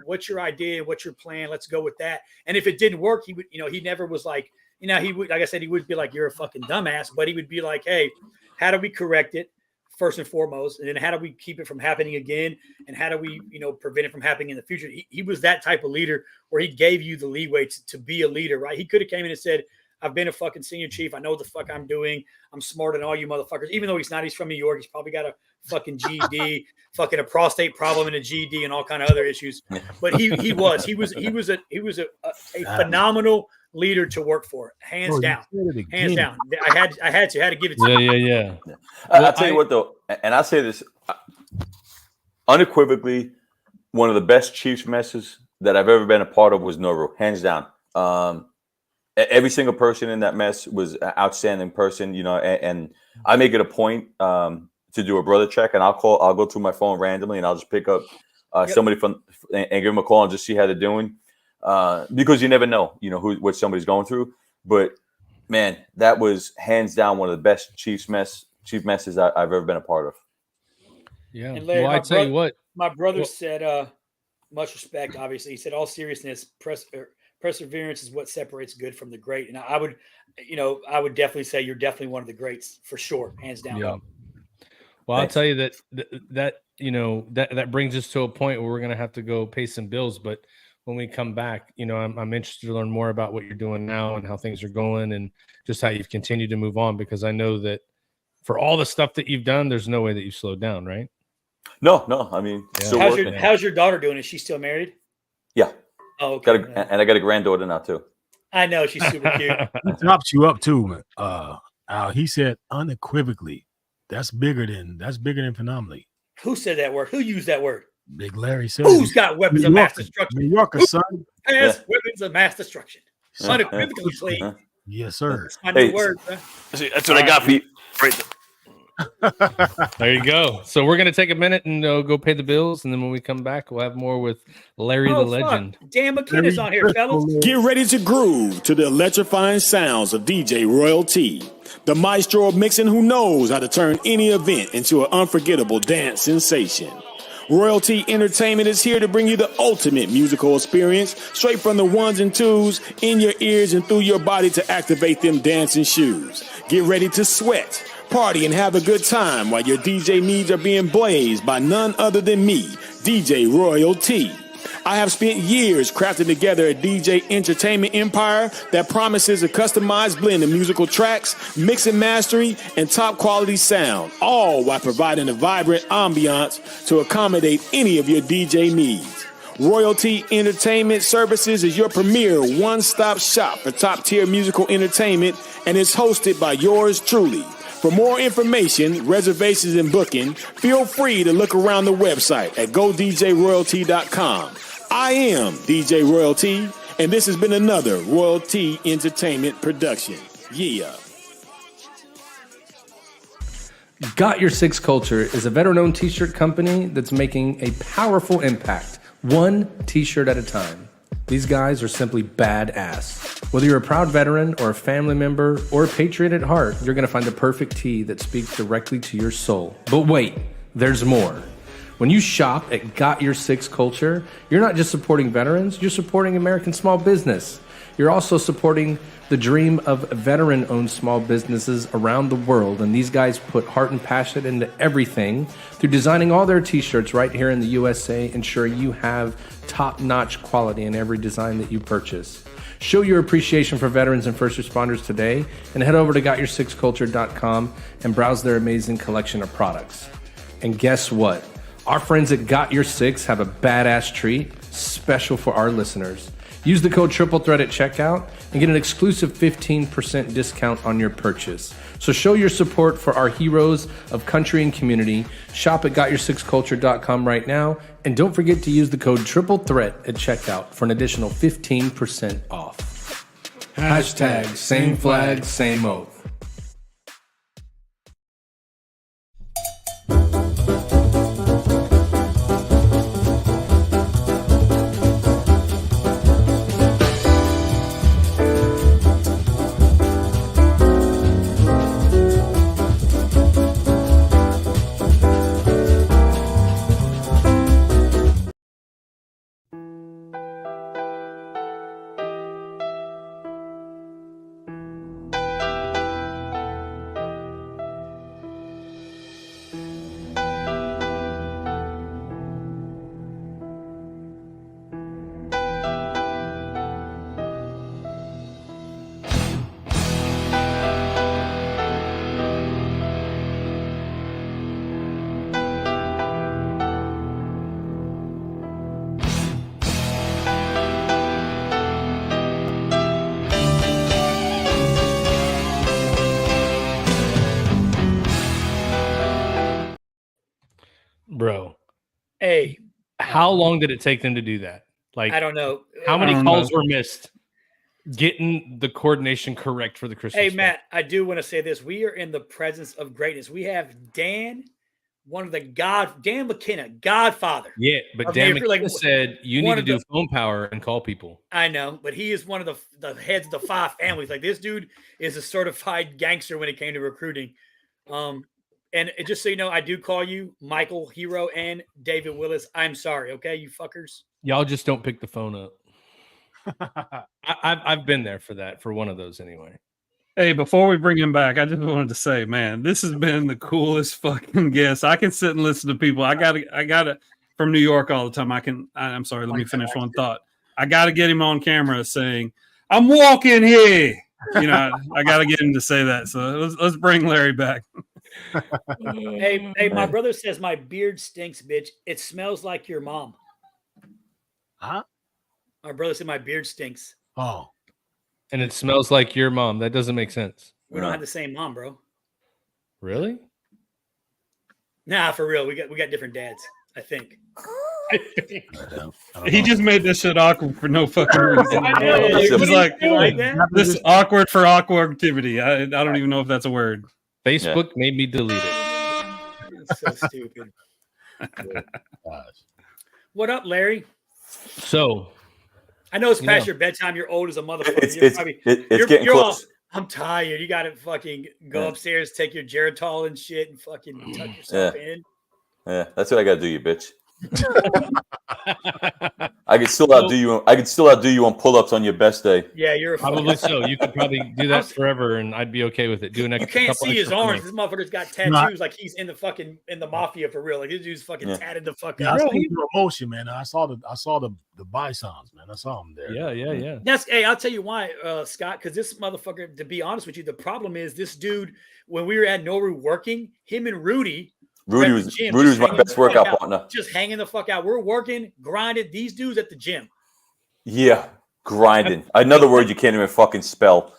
what's your idea? What's your plan? Let's go with that." And if it didn't work, he would, he never was like, he would, like I said, he would be like, "You're a fucking dumbass," but he would be like, "Hey, how do we correct it? First and foremost, and then how do we keep it from happening again? And how do we, prevent it from happening in the future?" He was that type of leader where he gave you the leeway to be a leader, right? He could have came in and said, "I've been a fucking senior chief. I know what the fuck I'm doing. I'm smarter than all you motherfuckers." Even though he's not, he's from New York. He's probably got a fucking GED, fucking a prostate problem and a GED and all kind of other issues. But he was a phenomenal leader to work for, hands down. I had to give it to him. Yeah. I'll tell you what though, and I say this unequivocally, one of the best Chiefs messes that I've ever been a part of was Nauru, hands down. Every single person in that mess was an outstanding person, and I make it a point to do a brother check, and I'll go through my phone randomly and I'll just pick up somebody and give them a call and just see how they're doing. Because you never know, what somebody's going through. But man, that was hands down one of the best chief messes I've ever been a part of. Yeah. And Larry, I tell you what, my brother said, much respect. Obviously, he said, all seriousness, perseverance is what separates good from the great. And I would definitely say you're definitely one of the greats for sure, hands down. Yeah. Well, Thanks. I'll tell you that that brings us to a point where we're going to have to go pay some bills. But when we come back, I'm interested to learn more about what you're doing now and how things are going and just how you've continued to move on, because I know that for all the stuff that you've done, there's no way that you slowed down, right? No. I mean, how's your daughter doing? Is she still married? Yeah. Oh, okay. And I got a granddaughter now too. I know, she's super cute. He tops you up too, man. He said unequivocally, that's bigger than phenomenally. Who said that word? Who used that word? Big Larry said. Who's got weapons of mass destruction? New Yorker, son. Has weapons of mass destruction. Unequivocally. Yes, sir. That's my new word. That's what I got for you. Right there. There you go. So we're gonna take a minute and go pay the bills, and then when we come back, we'll have more with Larry the Legend. Dan McKenna's on here, fellas. Get ready to groove to the electrifying sounds of DJ Royal T, the maestro of mixing who knows how to turn any event into an unforgettable dance sensation. Royalty Entertainment is here to bring you the ultimate musical experience straight from the ones and twos in your ears and through your body to activate them dancing shoes. Get ready to sweat, party, and have a good time while your DJ needs are being blazed by none other than me, DJ Royal T. I have spent years crafting together a DJ entertainment empire that promises a customized blend of musical tracks, mix and mastering, and top quality sound, all while providing a vibrant ambiance to accommodate any of your DJ needs. Royalty Entertainment Services is your premier one-stop shop for top-tier musical entertainment and is hosted by yours truly. For more information, reservations, and booking, feel free to look around the website at godjroyalty.com. I am DJ Royalty, and this has been another Royalty Entertainment production. Yeah. Got Your Six Culture is a veteran-owned t-shirt company that's making a powerful impact, one t-shirt at a time. These guys are simply badass. Whether you're a proud veteran or a family member or a patriot at heart, you're going to find the perfect tee that speaks directly to your soul. But wait, there's more. When you shop at Got Your Six Culture, you're not just supporting veterans, you're supporting American small business. You're also supporting the dream of veteran-owned small businesses around the world, and these guys put heart and passion into everything through designing all their t-shirts right here in the USA, ensuring you have top-notch quality in every design that you purchase. Show your appreciation for veterans and first responders today, and head over to GotYourSixCulture.com and browse their amazing collection of products. And guess what? Our friends at Got Your Six have a badass treat special for our listeners. Use the code TRIPLETHREAT at checkout and get an exclusive 15% discount on your purchase. So show your support for our heroes of country and community. Shop at GotYourSixCulture.com right now. And don't forget to use the code TRIPLETHREAT at checkout for an additional 15% off. Hashtag same flag, same oath. Bro. Hey. How long did it take them to do that? Like, I don't know. How many calls were missed getting the coordination correct for the Christmas? Hey, Matt, I do want to say this. We are in the presence of greatness. We have Dan, Dan McKenna, Godfather. Yeah, but Dan McKenna said you need to do phone power and call people. I know, but he is one of the heads of the 5 families. Like, this dude is a certified gangster when it came to recruiting. And just so you know, I do call you Michael Hero and David Willis. I'm sorry, okay, you fuckers. Y'all just don't pick the phone up. I've been there for that, for one of those anyway. Hey, before we bring him back, I just wanted to say, man, this has been the coolest fucking guest. I can sit and listen to people. I gotta from New York all the time. I'm sorry, let me finish one thought. I gotta get him on camera saying, I'm walking here. You know, I gotta get him to say that. So let's bring Larry back. Hey, my brother says my beard stinks, bitch. It smells like your mom. Huh? My brother said my beard stinks. Oh. And it smells like your mom. That doesn't make sense. We don't have the same mom, bro. Really? Nah, for real. We got different dads, I think. He just made this shit awkward for no fucking reason. It's like this awkward for awkward activity. I don't even know if that's a word. Facebook made me delete it. It's so stupid. What up, Larry? So I know it's past your bedtime. You're old as a motherfucker. It's getting close. I'm tired. You got to fucking go upstairs, take your Geritol and shit, and fucking tuck yourself in. Yeah, that's what I got to do, you bitch. I could still outdo you. I could still outdo you on pull-ups on your best day. Yeah, you're probably so. You could probably do that forever, and I'd be okay with it. Do an extra. You can't see his arms. This motherfucker's got tattoos like he's in the mafia for real. Like this dude's fucking tatted the fuck out. I saw the emotion, man. I saw the bisons, man. I saw him there. Yeah. Hey, I'll tell you why, Scott. Because this motherfucker, to be honest with you, the problem is this dude. When we were at Noru working, him and Rudy was my best workout partner. Just hanging the fuck out. We're working, grinding. These dudes at the gym. Yeah, grinding. Another word you can't even fucking spell.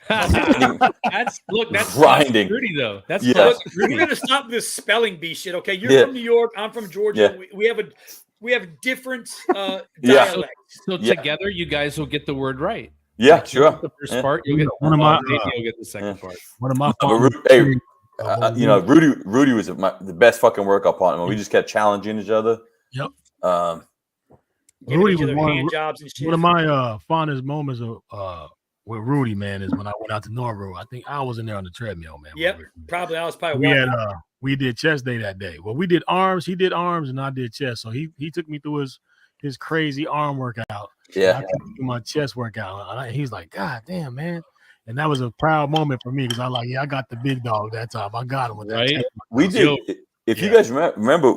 That's grinding. Rudy though. That's Rudy. We're gonna stop this spelling bee shit. Okay, you're from New York. I'm from Georgia. Yeah. We have different dialects. So together, you guys will get the word right. Yeah, sure. The first part, you'll get one of my. You'll get the second part. One of my. Rudy was the best fucking workout partner. We just kept challenging each other. Yep. Rudy was one of my fondest moments with Rudy, man, is when I went out to Noru. I think I was in there on the treadmill, man. Yep, probably. I was probably. We did chest day that day. Well, we did arms. He did arms, and I did chest. So he took me through his crazy arm workout. Yeah. I took him through my chest workout. He's like, God damn, man. And that was a proud moment for me because I got the big dog that time. I got him with that. Right? We did. If you guys remember,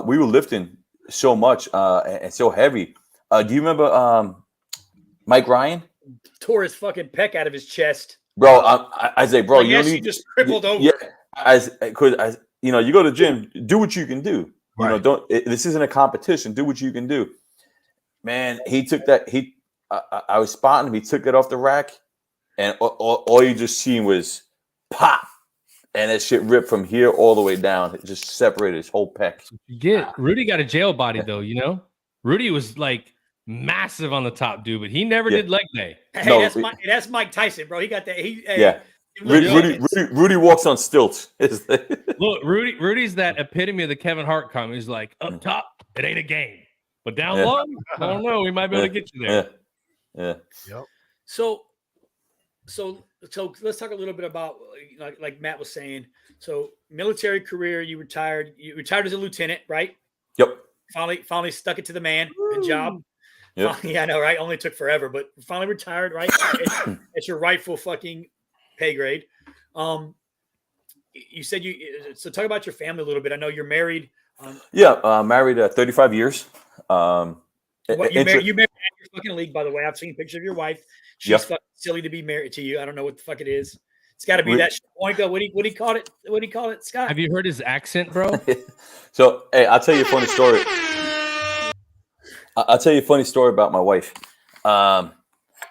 we were lifting so much and so heavy. Do you remember Mike Ryan? Tore his fucking peck out of his chest. Bro, I say, bro, you need just crippled over. Yeah, because you go to the gym, do what you can do. Right. This isn't a competition. Do what you can do. Man, he took that. I was spotting him. He took it off the rack. And all you just seen was pop, and that shit ripped from here all the way down. It just separated his whole pec. Rudy got a jail body though, Rudy was like massive on the top, dude, but he never did leg day. Hey, that's Mike Tyson, bro. He got that. Rudy walks on stilts. Look, Rudy's that epitome of the Kevin Hart comment. He's like, up top, it ain't a game, but down low, I don't know. We might be able to get you there. Yeah. Yep. So let's talk a little bit about like Matt was saying. So military career, you retired. You retired as a lieutenant, right? Yep. Finally stuck it to the man. Good job. Yep. Finally, I know, right? Only took forever, but finally retired, right? It's your rightful fucking pay grade. You said so talk about your family a little bit. I know you're married. Married 35 years. You married in your fucking league, by the way. I've seen pictures of your wife. She's fucking silly to be married to you. I don't know what the fuck it is. It's got to be that Oinka. What do you call it? What do you call it, Scott? Have you heard his accent, bro? So, hey, I'll tell you a funny story. I'll tell you a funny story about my wife.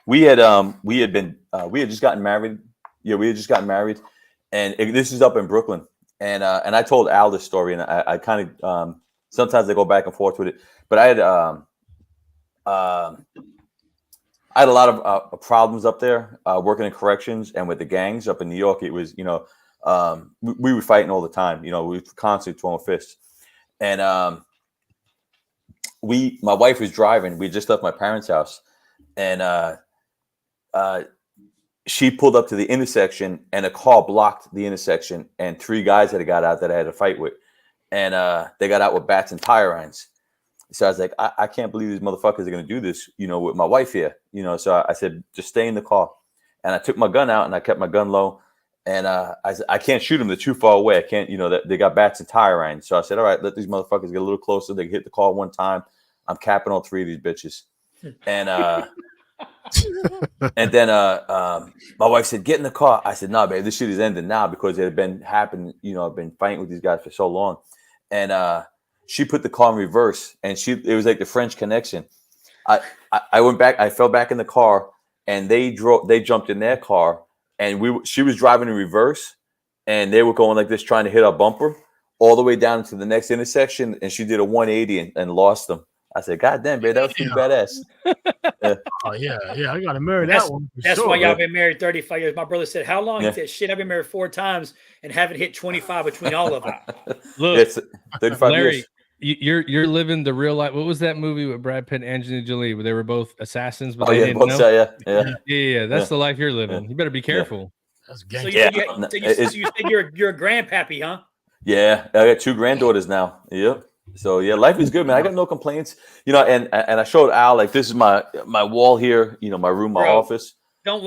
We had just gotten married. Yeah, we had just gotten married, and this is up in Brooklyn. And I told Al this story, and I kind of sometimes I go back and forth with it. But I had a lot of problems up there working in corrections and with the gangs up in New York. It was, we were fighting all the time. We were constantly throwing fists. And my wife was driving. We just left my parents' house, and she pulled up to the intersection, and a car blocked the intersection, and 3 guys had got out that I had to fight with, and they got out with bats and tire irons. So I was like, I can't believe these motherfuckers are going to do this, with my wife here, So I said, just stay in the car. and I took my gun out and I kept my gun low. And I can't shoot them. They're too far away. I can't, they got bats and tire irons. So I said, all right, let these motherfuckers get a little closer. They can hit the car one time. I'm capping all 3 of these bitches. And and then my wife said, get in the car. I said, no, babe, this shit is ending now because it had been happening. I've been fighting with these guys for so long. And she put the car in reverse, and it was like the French Connection. I went back. I fell back in the car, and they jumped in their car. And she was driving in reverse, and they were going like this, trying to hit our bumper all the way down to the next intersection. And she did a 180 and lost them. I said, God damn, babe, that was pretty badass. Yeah. Oh, yeah. I got to marry that one. That's why y'all been married 35 years. My brother said, how long? He said, shit, I've been married 4 times and haven't hit 25 between all of them. Look, it's 35 Larry, years. You're living the real life. What was that movie with Brad Pitt and Angelina Jolie where they were both assassins, but they didn't know? Yeah. That's the life you're living. You better be careful. That's so you said you're a grandpappy, huh? Yeah, I got 2 granddaughters now. Yep. So yeah, life is good, man. I got no complaints. And I showed Al, like, this is my wall here. My room, my office. Don't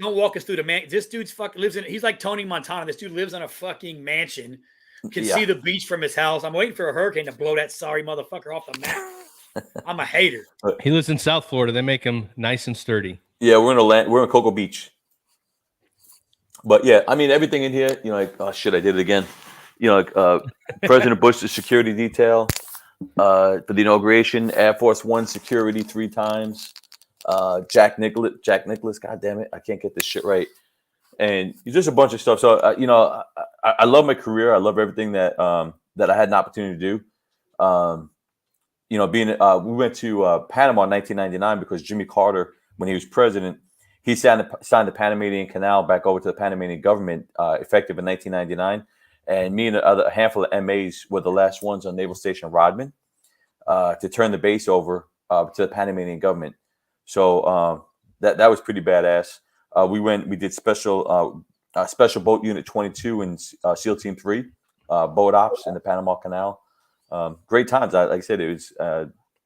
walk us through the man. This dude's fucking lives in. He's like Tony Montana. This dude lives in a fucking mansion. Can see the beach from his house. I'm waiting for a hurricane to blow that sorry motherfucker off the map. I'm a hater. He lives in South Florida. They make him nice and sturdy. Yeah, we're in Cocoa Beach. But yeah, I mean, everything in here, like, oh shit, I did it again. President Bush's security detail for the inauguration, Air Force One security 3 times. Jack Nicholas, God damn it, I can't get this shit right. And just a bunch of stuff. So I love my career. I love everything that I had an opportunity to do. We went to Panama in 1999 because Jimmy Carter, when he was president, he signed the Panamanian Canal back over to the Panamanian government, effective in 1999. And me and a handful of MAs were the last ones on Naval Station Rodman to turn the base over to the Panamanian government. So that was pretty badass. We did special boat unit 22 and SEAL Team 3 boat ops in the Panama Canal. Great times. Like I said, it was.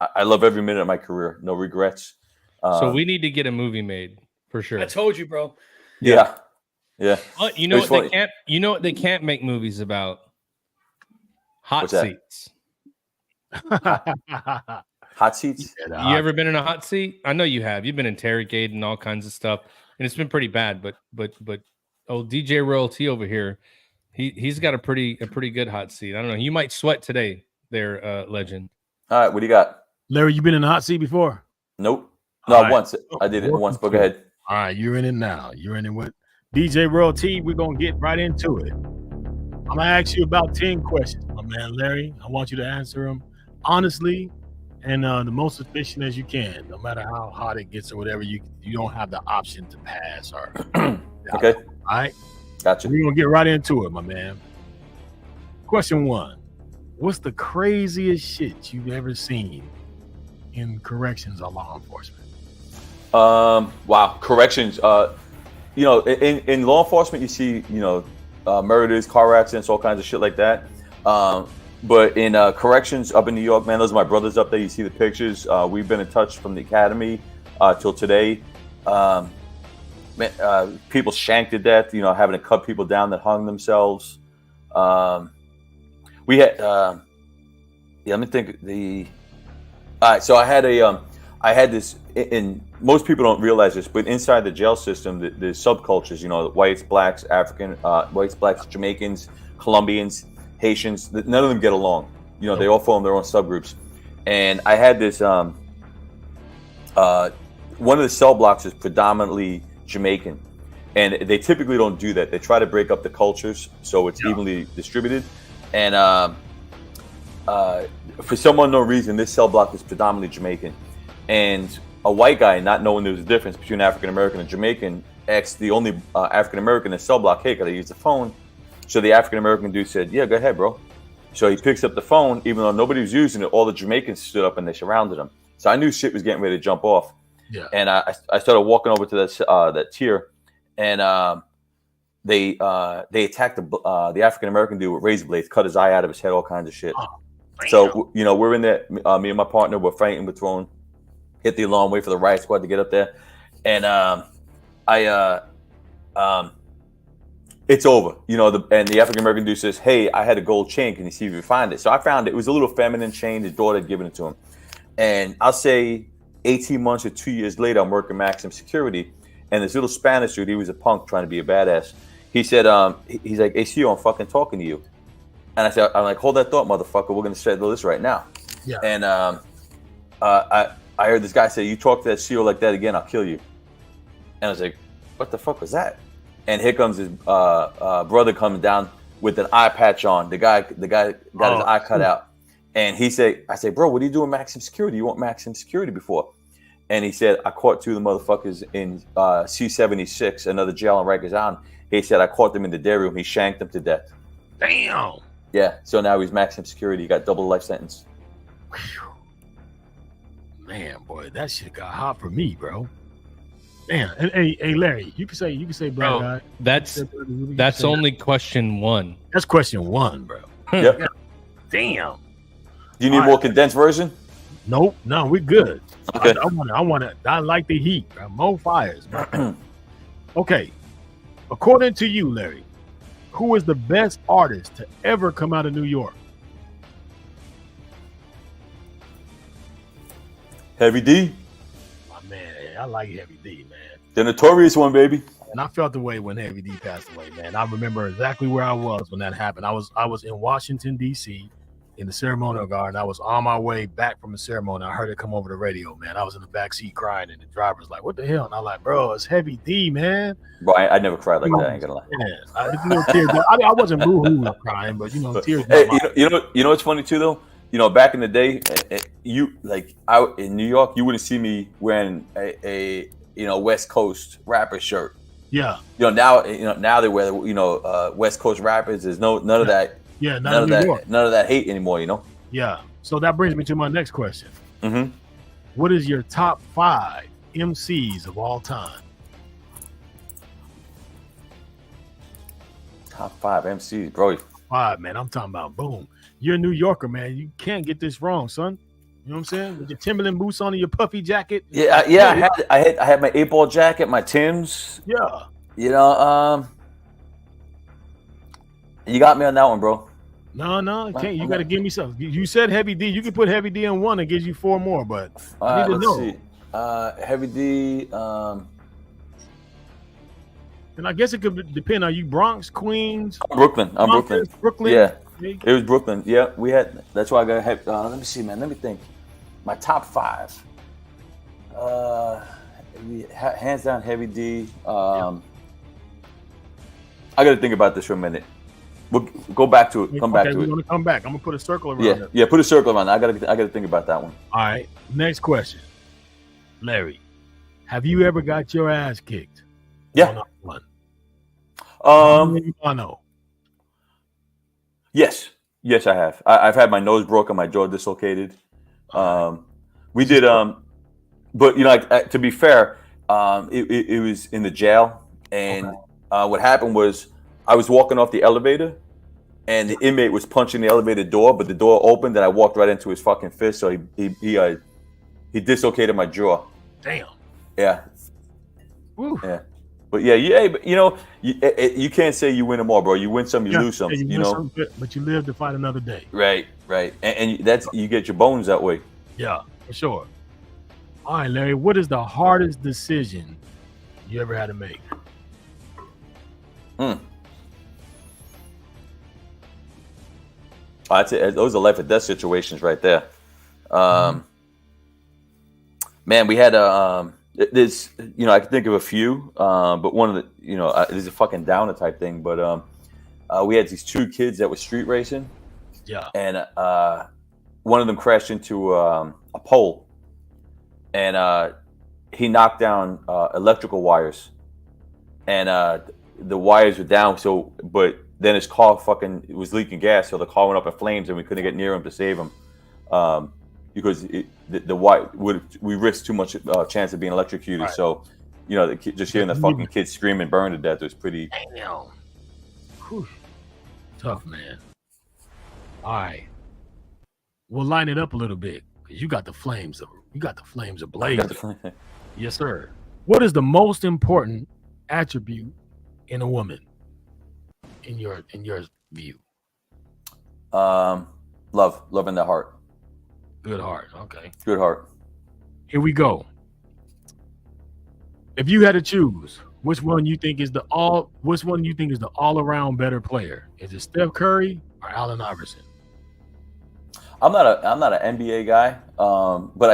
I love every minute of my career. No regrets. So we need to get a movie made for sure. I told you, bro. Yeah. But you know what they can't. You know what they can't make movies about? Hot seats. Hot seats. You ever been in a hot seat? I know you have. You've been interrogated and all kinds of stuff, and it's been pretty bad. But DJ Royalty over here, he's got a pretty good hot seat. I don't know. You might sweat today, there, legend. All right, what do you got, Larry? You been in a hot seat before? Nope. No, once. I did it once. But go ahead. All right, you're in it now. You're in it with DJ Royalty. We're gonna get right into it. I'm gonna ask you about 10 questions, my man Larry. I want you to answer them honestly and the most efficient as you can, no matter how hot it gets or whatever. You don't have the option to pass or okay. All right, gotcha. We're gonna get right into it, my man. Question 1: what's the craziest shit you've ever seen in corrections or law enforcement? Wow, corrections. In law enforcement, you see, murders, car accidents, all kinds of shit like that. But in corrections up in New York, man, those are my brothers up there. You see the pictures. We've been in touch from the academy till today. People shanked to death, having to cut people down that hung themselves. We had, let me think. All right, so I had this, and most people don't realize this, but inside the jail system, the subcultures, whites, blacks, whites, blacks, Jamaicans, Colombians, Haitians, none of them get along. They all form their own subgroups. And I had this, one of the cell blocks is predominantly Jamaican. And they typically don't do that. They try to break up the cultures so it's evenly distributed. And for some unknown reason, this cell block is predominantly Jamaican. And a white guy, not knowing there was a difference between African American and Jamaican, asked the only African American in the cell block, hey, can I use the phone? So the African American dude said, yeah, go ahead, bro. So he picks up the phone, even though nobody was using it, all the Jamaicans stood up and they surrounded him. So I knew shit was getting ready to jump off. Yeah. And I started walking over to that tier, and they attacked the African American dude with razor blades, cut his eye out of his head, all kinds of shit. Oh, so we're in there. Me and my partner were fighting, we're throwing, hit the alarm, wait for the riot squad to get up there, and it's over, you know. And the African American dude says, "Hey, I had a gold chain. Can you see if you find it?" So I found it. It was a little feminine chain. His daughter had given it to him, and I'll say 18 months or 2 years later, I'm working maximum security, and this little Spanish dude, he was a punk trying to be a badass. He said, he's like, "Hey, CEO, I'm fucking talking to you," and I said, "I'm like, hold that thought, motherfucker. We're gonna settle this right now." Yeah. And I heard this guy say, "You talk to that CEO like that again, I'll kill you." And I was like, "What the fuck was that?" And here comes his brother coming down with an eye patch on. The guy got his eye cut out. And he said, I said, "Bro, what are you doing maximum security? You want maximum security before?" And he said, "I caught two of the motherfuckers in C-76, another jail on Rikers Island." He said, "I caught them in the day room. He shanked them to death." Damn. Yeah. So now he's maximum security. He got double life sentence. Man, boy, that shit got hot for me, bro. Damn. And, hey, Larry, you can say, bro. Guy. That's only question one. That's question one, bro. Yep. Damn. Do you need more condensed version? Nope. No, we're good. Okay. I like the heat, bro. More fires, bro. Okay. According to you, Larry, who is the best artist to ever come out of New York? Heavy D. My man, I like Heavy D, man. The notorious one, baby. And I felt the way when Heavy D passed away, man. I remember exactly where I was when that happened. I was in Washington, D.C., in the ceremonial garden. I was on my way back from the ceremony. I heard it come over the radio, man. I was in the back seat crying, and the driver's like, "What the hell?" And I'm like, "Bro, it's Heavy D, man." Bro, I never cried like that. I ain't gonna lie. I wasn't boo-hoo crying, but tears. Hey, you know what's funny too, though. Back in the day, out in New York, you wouldn't see me wearing a West Coast rapper shirt. Yeah. Now they wear West Coast rappers. There's none of that. Yeah, none of that hate anymore. Yeah. So that brings me to my next question. Mm-hmm. What is your top 5 MCs of all time? Top 5 MCs, bro. 5, man. I'm talking about boom. You're a New Yorker, man. You can't get this wrong, son. You know what I'm saying? With your Timberland boots on and your puffy jacket. Yeah. I had my 8-ball jacket, my Timbs. Yeah. You got me on that one, bro. No, you can't. You got to give me something. You said Heavy D. You can put Heavy D in one and gives you 4 more, but I need to know. See. Heavy D. And I guess it could depend. Are you Bronx, Queens? Brooklyn. I'm Brooklyn. Brooklyn. Yeah. It was Brooklyn. Yeah, we had. That's why I got. Let me see, man. Let me think. My top 5. Hands down, Heavy D. I got to think about this for a minute. We'll go back to it. Come back to it. We're gonna come back. I'm gonna put a circle around it. Yeah. Put a circle around it. I gotta think about that one. All right. Next question, Larry. Have you ever got your ass kicked? Yeah. No. Yes, I have. I've had my nose broken, my jaw dislocated. We did. But to be fair, it was in the jail, and what happened was I was walking off the elevator, and the inmate was punching the elevator door, but the door opened, and I walked right into his fucking fist. So he dislocated my jaw. Damn. Yeah. Woo. Yeah. But you can't say you win them all, bro. You win some, you lose some. But you live to fight another day. Right. And that's you get your bones that way. Yeah, for sure. All right, Larry. What is the hardest decision you ever had to make? I'd say those are life or death situations right there. Man, we had there's I can think of a few, but one of the there's a fucking downer type thing. But we had these 2 kids that were street racing. Yeah. And one of them crashed into a pole, and he knocked down electrical wires, and the wires were down. So, but then his car was leaking gas, so the car went up in flames, and we couldn't get near him to save him because we risked too much chance of being electrocuted. Right. So, just hearing the fucking kids scream and burn to death was pretty. Damn. Whew. Tough, man. All right, we'll line it up a little bit because you got the flames ablaze. Yes, sir. What is the most important attribute in a woman, in your view? Love in the heart. Good heart. Okay. Good heart. Here we go. If you had to choose, which one you think is the all around better player? Is it Steph Curry or Allen Iverson? I'm not an NBA guy, but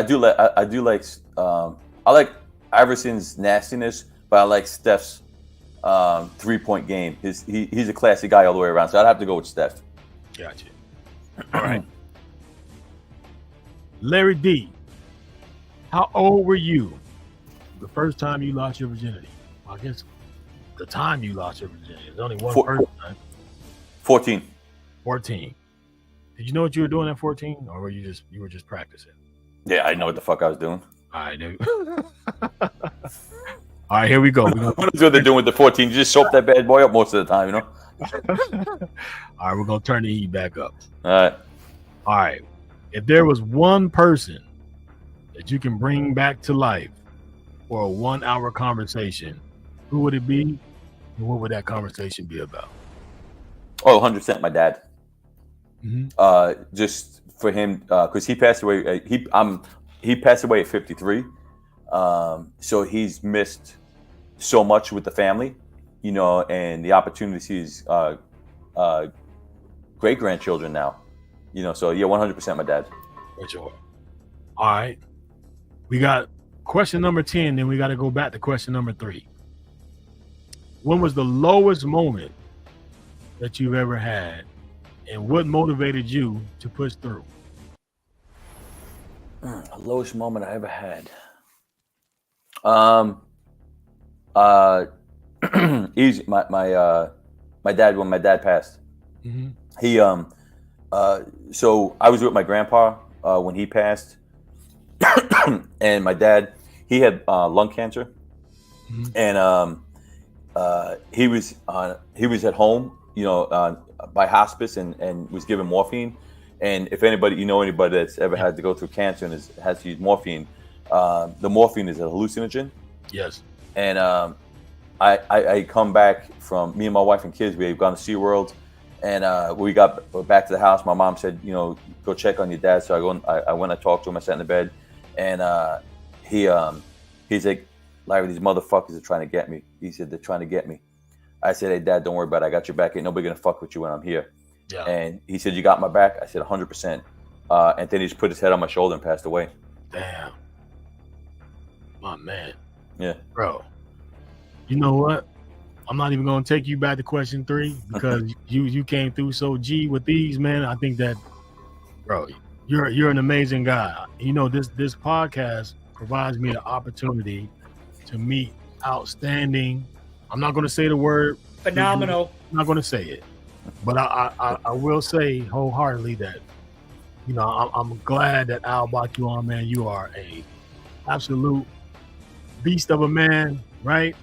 I like Iverson's nastiness, but I like Steph's 3-point game. He's a classy guy all the way around, so I'd have to go with Steph. Gotcha. All right. Larry D, how old were you the first time you lost your virginity? Well, I guess the time you lost your virginity. There's only one person. Right? 14. 14. Did you know what you were doing at 14, or were you were just practicing? Yeah, I know what the fuck I was doing. All right, dude. All right, here we go. What is what they're doing with the 14? You just soap that bad boy up most of the time, you know? All right, we're going to turn the heat back up. All right. If there was one person that you can bring back to life for a 1-hour conversation, who would it be? And what would that conversation be about? Oh, 100% my dad. Mm-hmm. Just for him, because he passed away. He passed away at 53. So he's missed so much with the family, you know, and the opportunity to see his great grandchildren now, you know. So yeah, 100% my dad. For sure. All right, we got question number 10. Then we got to go back to question number 3. When was the lowest moment that you've ever had, and what motivated you to push through? The lowest moment I ever had. Easy. My dad, when my dad passed. Mm-hmm. He so I was with my grandpa when he passed, and my dad, he had lung cancer, mm-hmm. and he was at home, you know, by hospice and was given morphine. And if anybody that's ever had to go through cancer and has to use morphine, the morphine is a hallucinogen. Yes. And I come back from, me and my wife and kids, we had gone to SeaWorld, and we got back to the house. My mom said, you know, go check on your dad. So I went and talked to him. I sat in the bed, and he's like, Larry, these motherfuckers are trying to get me. He said, they're trying to get me. I said, hey, Dad, don't worry about it. I got your back. Ain't nobody gonna fuck with you when I'm here. Yeah. And he said, you got my back? I said, 100%. And then he just put his head on my shoulder and passed away. Damn. My man. Yeah. Bro, you know what? I'm not even going to take you back to question 3 because you came through so G with these, man. I think that, bro, you're an amazing guy. You know, this podcast provides me the opportunity to meet outstanding. I'm not going to say the word phenomenal. I'm not going to say it, but I will say wholeheartedly that, you know, I'm glad that Al brought you on, man. You are a absolute beast of a man, right?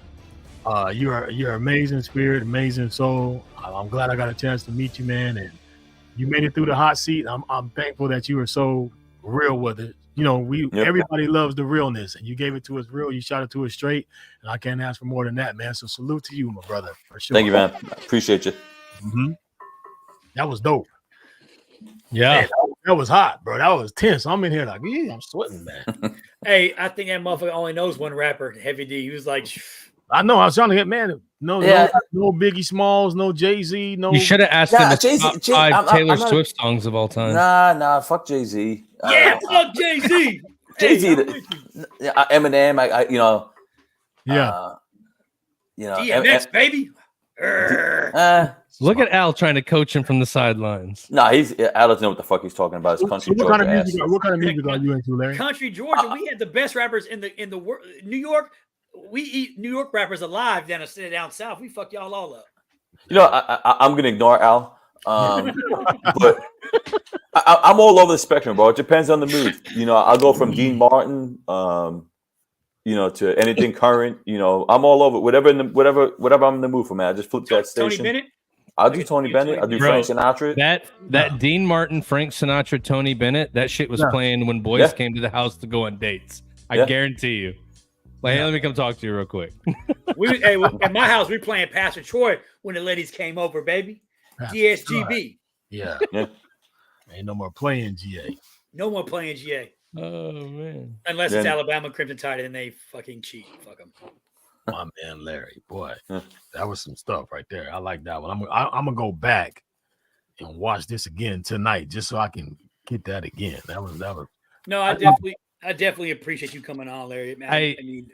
You're amazing spirit, amazing soul. I'm glad I got a chance to meet you, man, and you made it through the hot seat. I'm thankful that you were so real with it. You know, everybody loves the realness, and you gave it to us real. You shot it to us straight, and I can't ask for more than that, man. So salute to you, my brother, for sure. Thank you, man. Appreciate you. Mm-hmm. That was dope. Yeah, man, that was hot, bro. That was tense. I'm in here like, yeah, I'm sweating, man. Hey, I think that motherfucker only knows one rapper, Heavy D. He was like, I know. I was trying to get, man. No Biggie Smalls, no Jay-Z, no. You should have asked him the top 5 Taylor Swift songs of all time. Nah, fuck Jay-Z. Fuck Jay-Z. Jay-Z, Eminem. DMX, baby. Look at Al trying to coach him from the sidelines. Nah, Al doesn't know what the fuck he's talking about. It's country what Georgia. What kind of music are you into, Larry? Country Georgia. We had the best rappers in the world. New York. We eat New York rappers alive down south. We fuck y'all all up. You know, I'm gonna ignore Al, but I'm all over the spectrum, bro. It depends on the mood. You know, I'll go from Dean Martin, you know, to anything current. You know, I'm all over whatever I'm in the mood for, man. I just flip that station. Tony Bennett. I'll do Tony Bennett. I'll do Frank Sinatra. That Dean Martin, Frank Sinatra, Tony Bennett. That shit was playing when boys came to the house to go on dates. I guarantee you. Like, hey, let me come talk to you real quick. At my house, we playing Pastor Troy when the ladies came over, baby. DSGB. Yeah. Ain't no more playing GA. No more playing GA. Oh man. Unless it's Alabama Crimson Tide and they fucking cheat. Fuck them. My man Larry, boy, that was some stuff right there. I like that one. I'm gonna go back and watch this again tonight just so I can get that again. That was. No, I definitely appreciate you coming on, Larry. Man, I mean,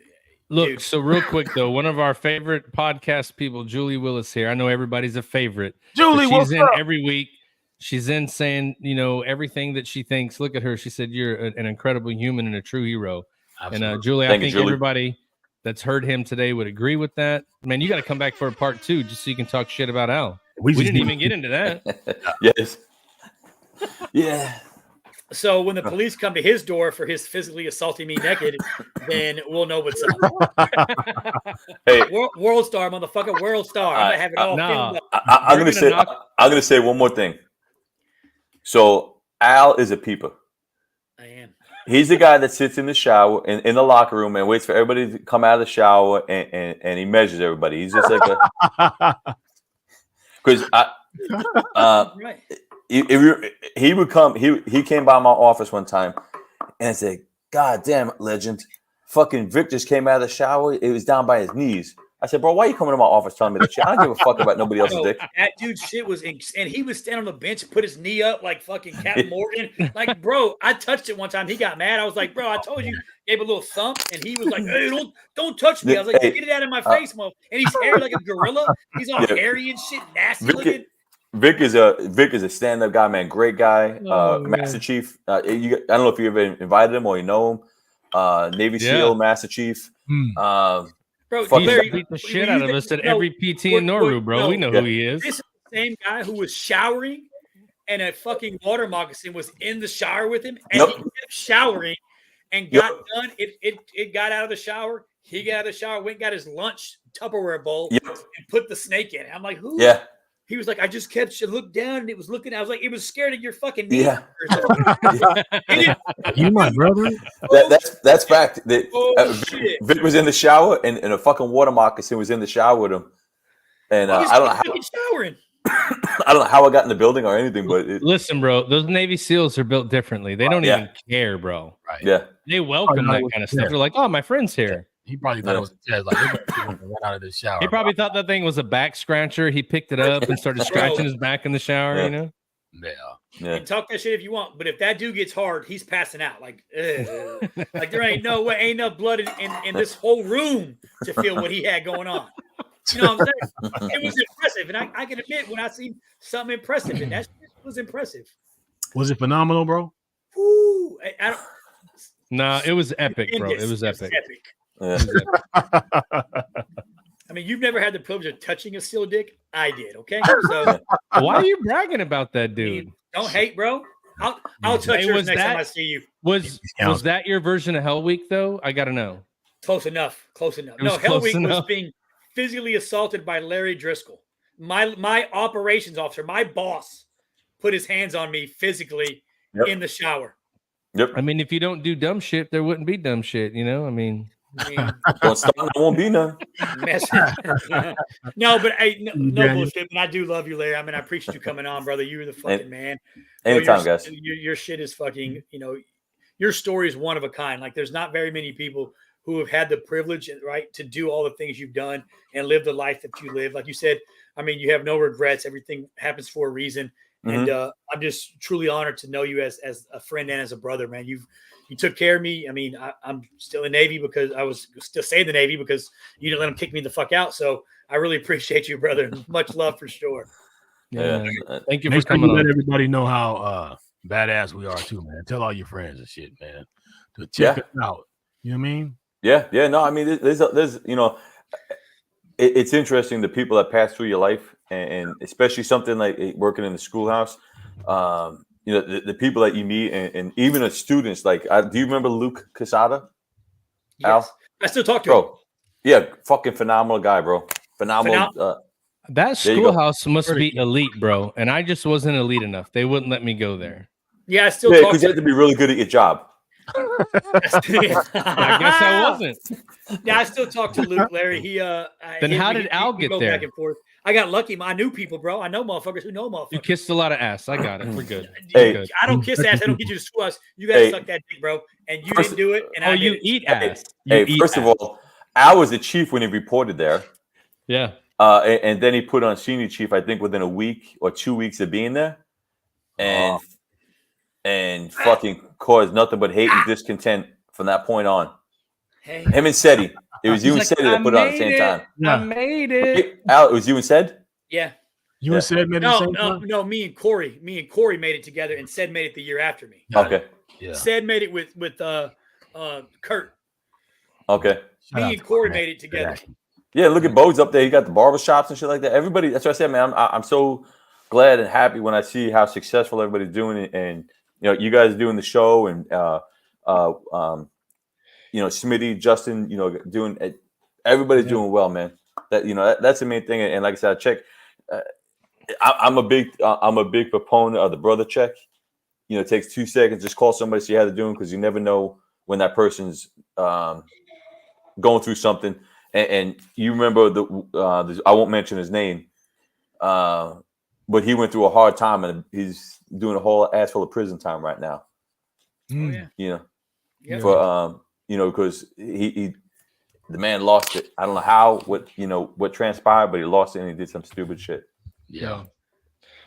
look. dude. So real quick though, one of our favorite podcast people, Julie Willis here. I know everybody's a favorite. Julie, she's in every week. She's in saying, everything that she thinks. Look at her. She said, you're an incredible human and a true hero. Absolutely. And Julie, I think everybody that's heard him today would agree with that. Man, you got to come back for a part 2 just so you can talk shit about Al. We didn't even get into that. Yes. Yeah. So when the police come to his door for his physically assaulting me naked, then we'll know what's up. Hey, World Star, motherfucker, World Star. I'm gonna have it all filmed up. I'm gonna say one more thing. So Al is a peeper. I am. He's the guy that sits in the shower in the locker room and waits for everybody to come out of the shower and he measures everybody. He's just like a because Right. He would come. He came by my office one time and said, "God damn, legend, fucking Vic just came out of the shower. It was down by his knees." I said, "Bro, why are you coming to my office telling me that shit? I don't give a fuck about nobody else's dick." That dude's shit was, and he was standing on the bench, put his knee up like fucking Captain Morgan. Like, bro, I touched it one time. He got mad. I was like, "Bro, I told you." Gave a little thump, and he was like, "Hey, don't touch me." I was like, "Get it out of my face, mo." And he's hairy like a gorilla. He's all hairy and shit, nasty looking. Vic is a stand-up guy, man. Great guy. Master Chief. I don't know if you ever invited him or you know him. Navy SEAL, Master Chief. Bro, he beat the shit out of us at every PT in Noru, bro. We know who he is. This is the same guy who was showering and a fucking water moccasin was in the shower with him, and he kept showering and got done. It got out of the shower. He got out of the shower, went and got his lunch Tupperware bowl and put the snake in it. I'm like, who? Yeah. He was like, I just kept looked down and it was looking. I was like, it was scared of your fucking knee. Yeah. You my brother. That's fact. Vic was in the shower and a fucking water moccasin was in the shower with him. And I don't know how. Showering. I don't know how I got in the building or anything, but listen, bro, those Navy SEALs are built differently. They don't even care, bro. Right. Yeah. They welcome that kind of stuff. They're like, oh, my friend's here. He probably thought it was a test. Like, went out of the shower. He probably thought that thing was a back scratcher. He picked it up and started scratching his back in the shower, you know? Yeah. And talk that shit if you want, but if that dude gets hard, he's passing out. Like there ain't no way, ain't enough blood in this whole room to feel what he had going on. You know what I'm saying? It was impressive, and I can admit when I seen something impressive, and that shit was impressive. Was it phenomenal, bro? Ooh, No, it was epic, bro. It was epic. Yeah. I mean, you've never had the privilege of touching a SEAL dick. I did. Okay, so why are you bragging about that, dude? Don't hate, bro. I'll touch yours next time I see you. Was that your version of Hell Week though? I gotta know. Close enough. No, Hell Week was being physically assaulted by Larry Driscoll. My operations officer, my boss, put his hands on me physically in the shower. Yep. I mean, if you don't do dumb shit, there wouldn't be dumb shit, you know? I mean don't stop, there won't be none. No, but no bullshit. But I do love you, Larry. I mean, I appreciate you coming on, brother. You're the fucking man. Anytime, guys. Your shit is fucking. Your story is one of a kind. Like, there's not very many people who have had the privilege, right, to do all the things you've done and live the life that you live. Like you said, I mean, you have no regrets. Everything happens for a reason. And I'm just truly honored to know you as a friend and as a brother, man. You took care of me. I mean, I'm still in the Navy because I was still staying in the Navy because you didn't let them kick me the fuck out. So I really appreciate you, brother. Much love for sure. Yeah. Thank you for coming on. Let everybody know how badass we are too, man. Tell all your friends and shit, man, to check us out. You know what I mean? Yeah. No, I mean, there's it's interesting the people that pass through your life, and especially something like working in the schoolhouse. The people that you meet, and even the students. Like, do you remember Luke Casada? Yes. Al? I still talk to him. Yeah, fucking phenomenal guy, bro. Phenomenal. That schoolhouse must be elite, bro. And I just wasn't elite enough. They wouldn't let me go there. Yeah, I still talk because you have to be really good at your job. I guess I wasn't. Yeah, I still talk to Luke, Larry. Then how did Al get there? Back and forth. I got lucky. I knew people, bro. I know motherfuckers who know motherfuckers. You kissed a lot of ass. I got it. We're good. Hey, good. I don't kiss ass. I don't get you to sue us. You gotta suck that dick, bro. And you didn't do it. And I you did eat it. ass. First of all, Al was the chief when he reported there. Yeah. And then he put on senior chief, I think, within a week or 2 weeks of being there, and fucking caused nothing but hate and discontent from that point on. Hey. Him and Seti. It was you and Seti that put it on at the same time. I made it. Al, it was you and Sed? Yeah. You and Sed made it the same time? No, me and Corey made it together, and Sed made it the year after me. Okay. Yeah. Sed made it with Kurt. Okay. Me and Corey made it together. Yeah, look at Bo's up there. He got the barber shops and shit like that. Everybody, that's what I said, man. I'm so glad and happy when I see how successful everybody's doing it, and you guys doing the show, and Smitty, Justin, doing it. Everybody's doing well, man. That's the main thing. And like I said, I check. I'm a big proponent of the brother check. It takes 2 seconds. Just call somebody, see how they're doing, because you never know when that person's going through something. And you remember I won't mention his name, but he went through a hard time, and he's doing a whole ass full of prison time right now. Oh, yeah. For because the man lost it. I don't know what transpired, but he lost it, and he did some stupid shit. Yeah.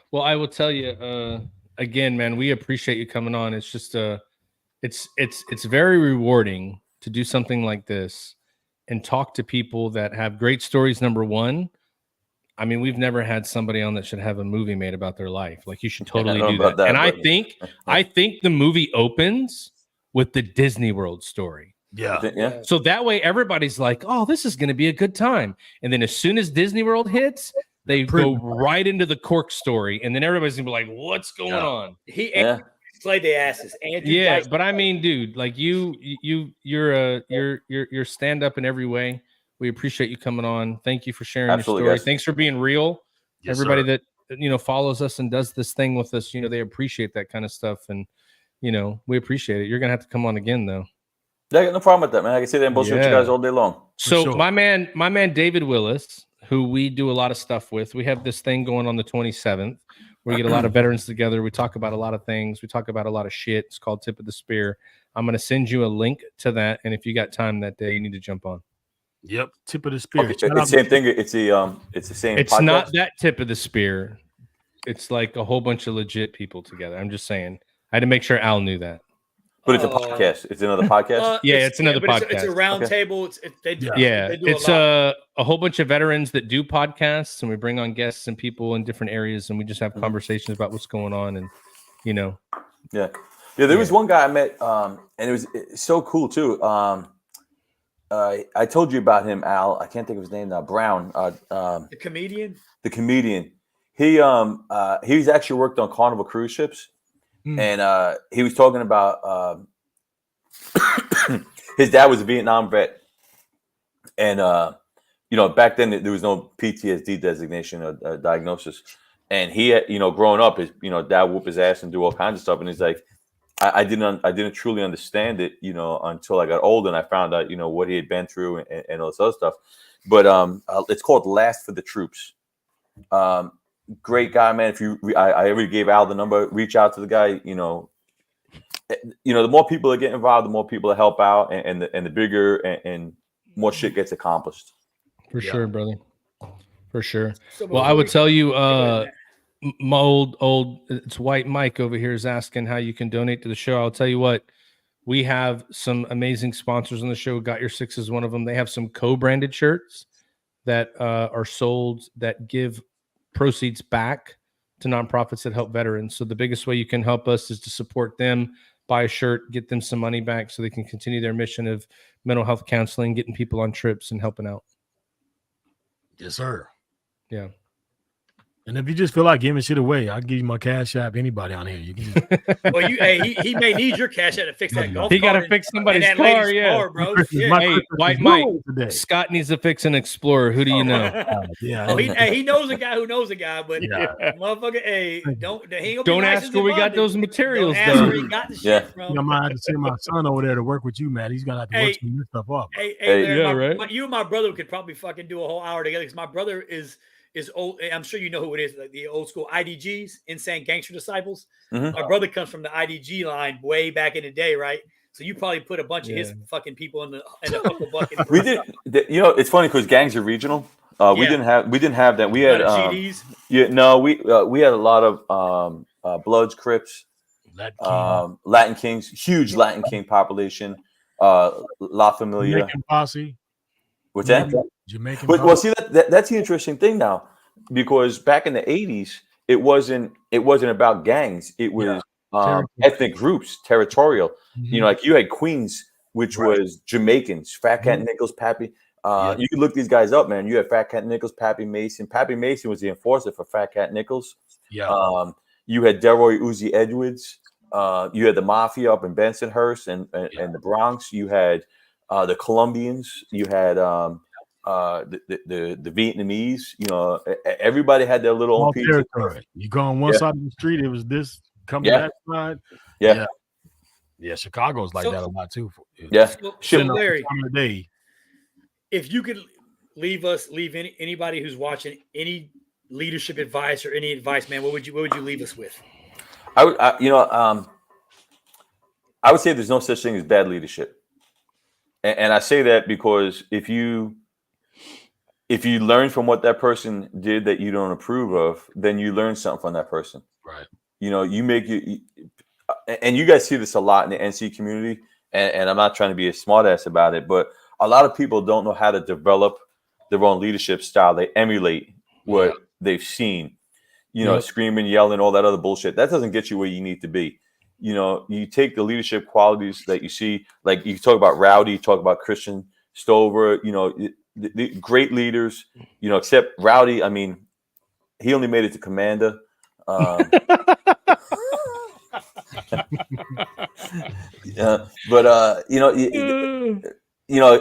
Well, I will tell you again, man. We appreciate you coming on. It's just it's very rewarding to do something like this and talk to people that have great stories. Number one, I mean, we've never had somebody on that should have a movie made about their life. Like, you should totally do that. And I think the movie opens with the Disney World story. Yeah. So that way everybody's like, oh, this is going to be a good time. And then as soon as Disney World hits, they go right into the Cork story. And then everybody's going to be like, what's going on? Played the asses. But I mean, dude, like you're stand up in every way. We appreciate you coming on. Thank you for sharing your story. Guys. Thanks for being real. Yes, everybody that follows us and does this thing with us, they appreciate that kind of stuff, and we appreciate it. You're gonna have to come on again, though. Yeah, I got no problem with that, man. I can sit there and bullshit with you guys all day long. So my man David Willis, who we do a lot of stuff with, we have this thing going on the 27th. We get a lot of veterans together. We talk about a lot of things. We talk about a lot of shit. It's called Tip of the Spear. I'm going to send you a link to that, and if you got time that day, you need to jump on. Yep, Tip of the Spear. Okay, it's the same thing. It's the same. It's podcast? not that Tip of the Spear. It's like a whole bunch of legit people together. I'm just saying. I had to make sure Al knew that. But it's a podcast. It's another podcast. It's another podcast. It's a round table. It's a whole bunch of veterans that do podcasts, and we bring on guests and people in different areas, and we just have conversations about what's going on, and Yeah. There was one guy I met, and it was so cool too. I told you about him, Al. I can't think of his name now. Brown. The comedian. The comedian. He's actually worked on Carnival cruise ships. And he was talking about his dad was a Vietnam vet, and back then there was no PTSD designation or diagnosis, and he had, growing up, his dad whoop his ass and do all kinds of stuff, and he's like, I didn't truly understand it, until I got older and I found out what he had been through and all this other stuff, but it's called Last for the Troops. Great guy, man. If I already gave Al the number. Reach out to the guy. The more people that get involved, the more people that help out, and the bigger and more shit gets accomplished. For sure, brother. For sure. Well, I would tell you, my old it's White Mike over here is asking how you can donate to the show. I'll tell you what. We have some amazing sponsors on the show. Got Your Six is one of them. They have some co-branded shirts that are sold that give proceeds back to nonprofits that help veterans. So the biggest way you can help us is to support them, buy a shirt, get them some money back so they can continue their mission of mental health counseling, getting people on trips and helping out. Yes, sir. Yeah. And if you just feel like giving shit away, I'll give you my cash app. Anybody on here, you can just. Well, he may need your cash app to fix that golf. He got to fix somebody's car, car, bro. Hey, White Mike, Scott needs to fix an Explorer. Who do you know? Yeah. Oh, he knows a guy who knows a guy, but motherfucker, hey, don't ask where we got those materials. Don't ask where he got the shit from. I might have to send my son over there to work with you, man. He's gonna have to work some new stuff up. Right. You and my brother could probably fucking do a whole hour together because my brother is old. I'm sure you know who it is, like the old school IDGs, Insane Gangster Disciples. Mm-hmm. My brother comes from the IDG line way back in the day, right? So you probably put a bunch of his fucking people in the Huckle bucket. We did. It's funny because gangs are regional. We didn't have that. We had GDs. We had a lot of Bloods, Crips, Latin Kings, huge Latin King population. La Familia, Jamaican posse. What's that? Jamaican. Well, see that's the interesting thing now, because back in the 80s, it wasn't about gangs. It was ethnic groups, territorial. Mm-hmm. You know, like you had Queens, which was Jamaicans, Fat Cat Nichols, Pappy. You can look these guys up, man. You had Fat Cat Nichols, Pappy Mason. Pappy Mason was the enforcer for Fat Cat Nichols. Yeah. You had Delroy Uzi Edwards. You had the Mafia up in Bensonhurst and the Bronx. You had the Colombians. You had the Vietnamese. You know, everybody had their little own piece. You go on one side of the street, it was this. Come to that side. Yeah. Chicago's like that a lot too. So Larry, if you could leave anybody who's watching any leadership advice or any advice, man, what would you leave us with? I would say there's no such thing as bad leadership, and I say that because if you learn from what that person did that you don't approve of, then you learn something from that person. Right. You know, and you guys see this a lot in the NC community, and I'm not trying to be a smartass about it, but a lot of people don't know how to develop their own leadership style. They emulate what they've seen, you know, screaming, yelling, all that other bullshit. That doesn't get you where you need to be. You know, you take the leadership qualities that you see, like you talk about Rowdy, talk about Christian Stover, you know, the great leaders, you know, except Rowdy. I mean, he only made it to commander.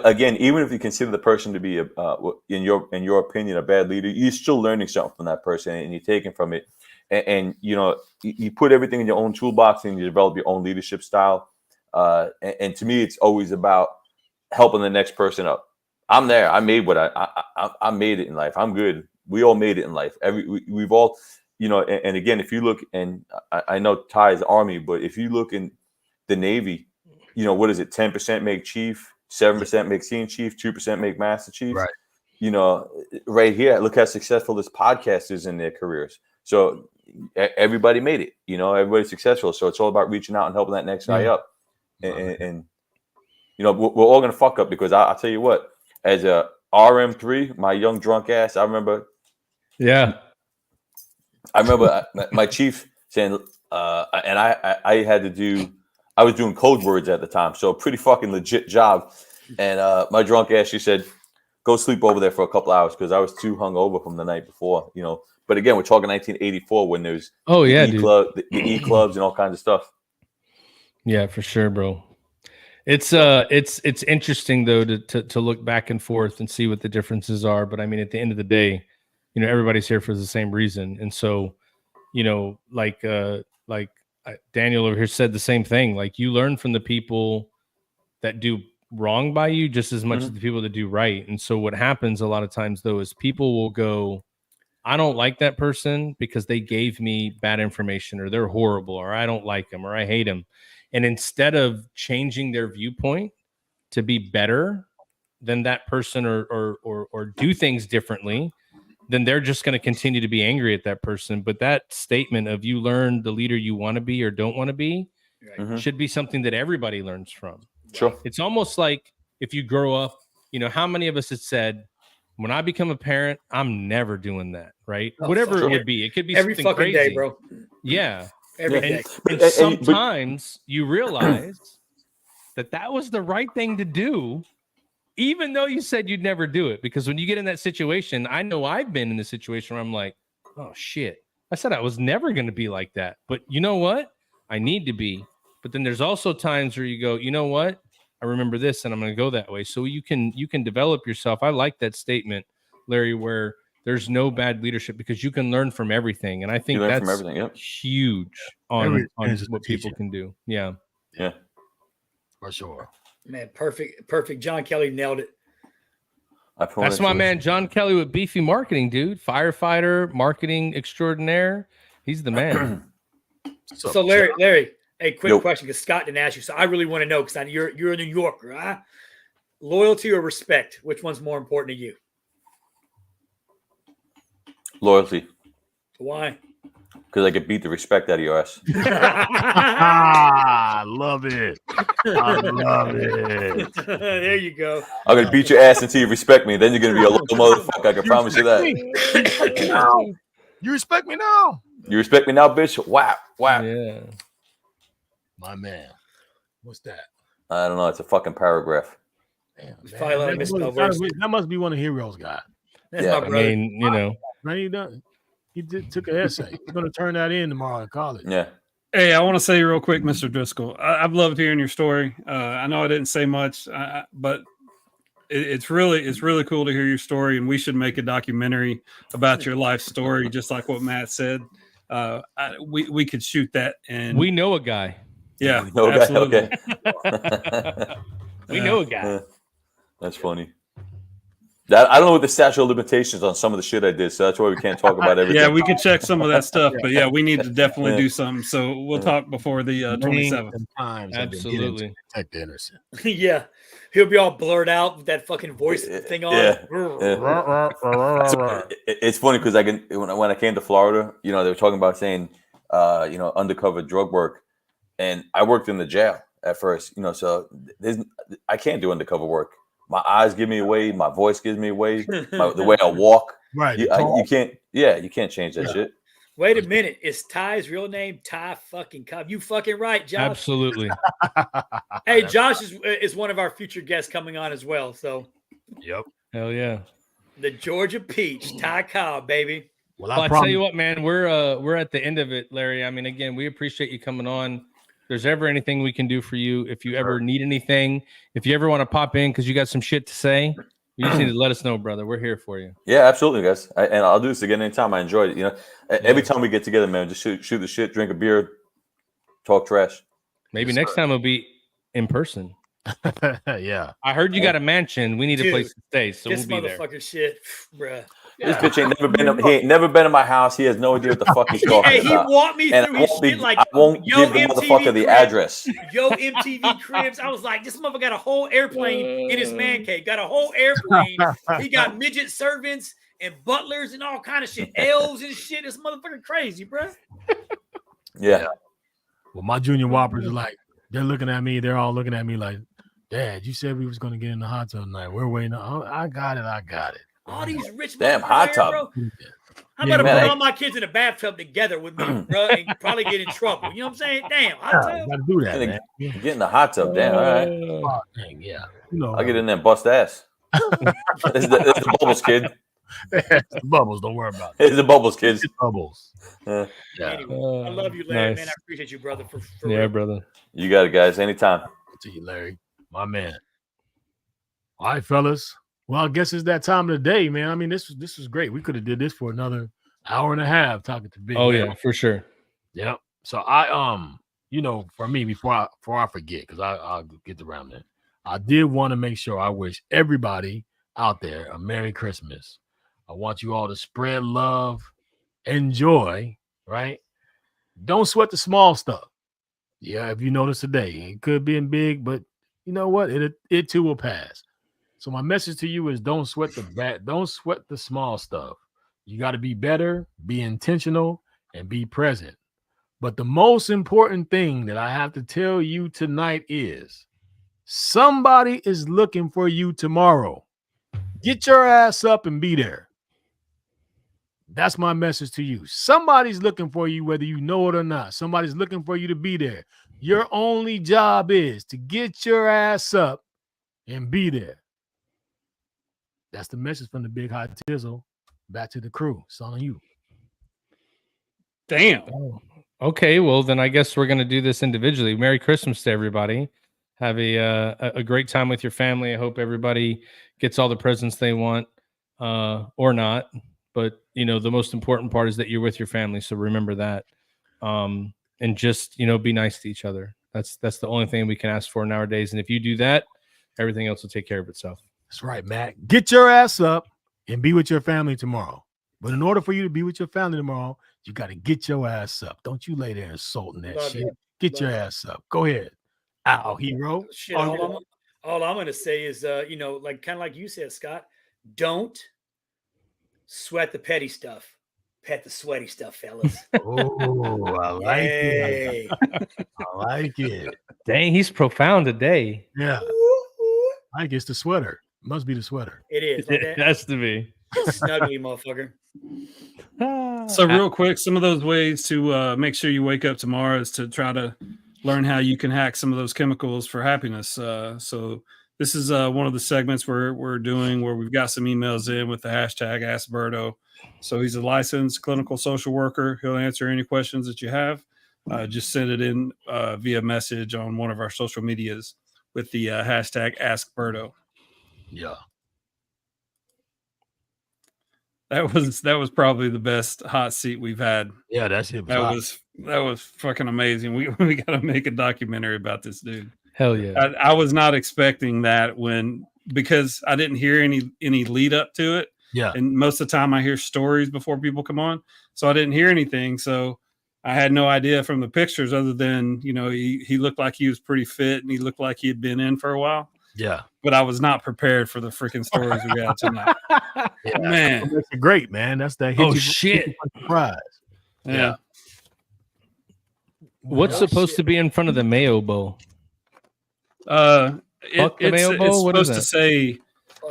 Again, even if you consider the person to be in your opinion a bad leader, you're still learning something from that person, and you're taking from it. And you know, you put everything in your own toolbox, and you develop your own leadership style. And to me, it's always about helping the next person up. I'm there. I made what I made it in life. I'm good. We all made it in life. We've all. You know, and again, if you look, and I know Ty is Army, but if you look in the Navy, you know, what is it? 10% make chief, 7% make senior chief, 2% make master chief. Right. You know, right here, look how successful this podcast is in their careers. So everybody made it. You know, everybody's successful. So it's all about reaching out and helping that next guy up. And you know, we're all gonna fuck up because I'll tell you what, as a RM3, my young drunk ass, I remember. Yeah. I remember my chief saying, and I was doing code words at the time, so a pretty fucking legit job. And my drunk ass, she said, go sleep over there for a couple hours because I was too hungover from the night before, you know. But again, we're talking 1984 when there's the E clubs and all kinds of stuff. Yeah, for sure, bro. It's interesting though to look back and forth and see what the differences are. But I mean, at the end of the day, you know, everybody's here for the same reason. And so, you know, like Daniel over here said the same thing. Like you learn from the people that do wrong by you just as much as the people that do right. And so what happens a lot of times though is people will go, I don't like that person because they gave me bad information, or they're horrible, or I don't like them, or I hate them. And instead of changing their viewpoint to be better than that person or do things differently, then they're just going to continue to be angry at that person. But that statement of you learn the leader you want to be or don't want to be should be something that everybody learns from. Sure. It's almost like if you grow up, you know, how many of us have said, when I become a parent, I'm never doing that, right? Whatever it would be. It could be every something fucking crazy. day, bro. Yeah. Every day. And sometimes you realize that was the right thing to do, even though you said you'd never do it. Because when you get in that situation, I know I've been in the situation where I'm like, oh shit, I said I was never going to be like that. But you know what? I need to be. But then there's also times where you go, you know what? I remember this and I'm going to go that way. So you can develop yourself. I like that statement, Larry, where there's no bad leadership because you can learn from everything. And I think that's huge on what people can do. Yeah. Yeah. For sure. Man, perfect. John Kelly nailed it. That's my man, John Kelly with Beefy Marketing, dude. Firefighter, marketing extraordinaire. He's the man. So Larry, hey, quick question, because Scott didn't ask you. So I really want to know, because you're a New Yorker, huh? Loyalty or respect? Which one's more important to you? Loyalty. Why? Because I could beat the respect out of your ass. I love it. I love it. There you go. I'm going to beat your ass until you respect me. Then you're going to be a little motherfucker. I can promise you that. You respect me now. You respect me now, bitch? Wow. Yeah. My man. What's that? I don't know. It's a fucking paragraph. Damn, that must be one of Heroes' guy. Yeah, I mean, you know. He took an essay. He's going to turn that in tomorrow in college. Yeah. Hey, I want to say real quick, Mr. Driscoll, I've loved hearing your story. I know I didn't say much, but it's really cool to hear your story, and we should make a documentary about your life story, just like what Matt said. We could shoot that, and we know a guy. Yeah, we know absolutely. Okay. We know a guy. That's funny. I don't know what the statute of limitations on some of the shit I did, so that's why we can't talk about everything. Yeah, we could check some of that stuff, but yeah, we need to definitely do something. So we'll talk before the 27th. Absolutely. Protect the innocent. Yeah, he'll be all blurred out with that fucking voice thing on. Yeah. It's funny because when I came to Florida, they were talking about saying, undercover drug work, and I worked in the jail at first, so I can't do undercover work. My eyes give me away. My voice gives me away. The way I walk, right? You can't. Yeah, you can't change that shit. Wait a minute. Is Ty's real name Ty fucking Cobb? You fucking right, Josh. Absolutely. Hey, Josh is one of our future guests coming on as well. So. Yep. Hell yeah. The Georgia Peach, Ty Cobb, baby. Well, I tell you what, man, we're at the end of it, Larry. I mean, again, we appreciate you coming on. If there's ever anything we can do for you, if you ever need anything, if you ever want to pop in because you got some shit to say, you just need to let us know, brother. We're here for you. Yeah, absolutely, guys. And I'll do this again anytime. I enjoyed it. Every time we get together, man, just shoot the shit, drink a beer, talk trash. Maybe next time it'll be in person. Yeah. I heard you got a mansion. We need a place to stay, so we'll be there. This motherfucker shit, bruh. This bitch ain't never been in my house. He has no idea what the fuck he's talking about. He walked me through his shit like, I won't give the motherfucker the address. Yo, MTV Cribs. I was like, this motherfucker got a whole airplane in his man cave. Got a whole airplane. He got midget servants and butlers and all kind of shit. Elves and shit. This motherfucker crazy, bro. Yeah. Well, my junior whoppers are like, they're looking at me. They're all looking at me like, Dad, you said we was going to get in the hot tub tonight. We're waiting. I got it. All these rich damn hot tub. Bro. I'm gonna put all my kids in a bathtub together with me, bro, and probably get in trouble. You know what I'm saying? Damn, hot tub. Gotta do that, man. Get in the hot tub, damn. All right. Oh, dang, yeah. I'll get in there and bust ass. It's the bubbles, kid. It's the bubbles. Don't worry about it. It's the bubbles, kids. It's bubbles. Yeah. Anyway, I love you, Larry. Nice. Man, I appreciate you, brother. For yeah, real. brother. You got it, guys. Anytime. To you, Larry, my man. All right, fellas. Well, I guess it's that time of the day, man. I mean, this was great. We could have did this for another hour and a half talking to Big. Oh man. yeah, for sure. Yep. So I for me, before I forget, because I'll get around there. I did want to make sure I wish everybody out there a Merry Christmas. I want you all to spread love, enjoy, right? Don't sweat the small stuff. Yeah, if you notice today, it could be in big, but you know what? It too will pass. So my message to you is don't sweat the small stuff. You got to be better, be intentional, and be present. But the most important thing that I have to tell you tonight is somebody is looking for you tomorrow. Get your ass up and be there. That's my message to you. Somebody's looking for you, whether you know it or not. Somebody's looking for you to be there. Your only job is to get your ass up and be there. That's the message from the Big Hot Tizzle. Back to the crew. It's on you. Damn. Oh, okay, well then I guess we're gonna do this individually. Merry Christmas to everybody. Have a great time with your family. I hope everybody gets all the presents they want, or not. But you know, the most important part is that you're with your family. So remember that, and just be nice to each other. That's the only thing we can ask for nowadays. And if you do that, everything else will take care of itself. That's right, Matt. Get your ass up and be with your family tomorrow. But in order for you to be with your family tomorrow, you got to get your ass up. Don't you lay there insulting that Love shit. it. Get your ass up. Go ahead. Ow, hero. Shit, all I'm gonna say is, like kind of like you said, Scott, don't sweat the petty stuff. Pet the sweaty stuff, fellas. Oh, I like it. I like it. Dang, he's profound today. Yeah. I guess the sweater. Must be the sweater. It is. Like It has to be. Snuggly, motherfucker. So real quick, some of those ways to make sure you wake up tomorrow is to try to learn how you can hack some of those chemicals for happiness. So this is one of the segments we're doing where we've got some emails in with the hashtag AskBerto. So he's a licensed clinical social worker. He'll answer any questions that you have. Just send it in via message on one of our social medias with the hashtag AskBerto. Yeah. That was probably the best hot seat we've had. Yeah, that shit was That was fucking amazing. We got to make a documentary about this dude. Hell yeah. I was not expecting that because I didn't hear any lead up to it. Yeah. And most of the time I hear stories before people come on. So I didn't hear anything. So I had no idea from the pictures other than, he looked like he was pretty fit and he looked like he had been in for a while. Yeah. But I was not prepared for the freaking stories we got tonight. Yeah. Man. That's great, man. That's that. Oh, shit. Surprise. Yeah. What's supposed to be in front of the Mayo Bowl? It's What is supposed to that? say,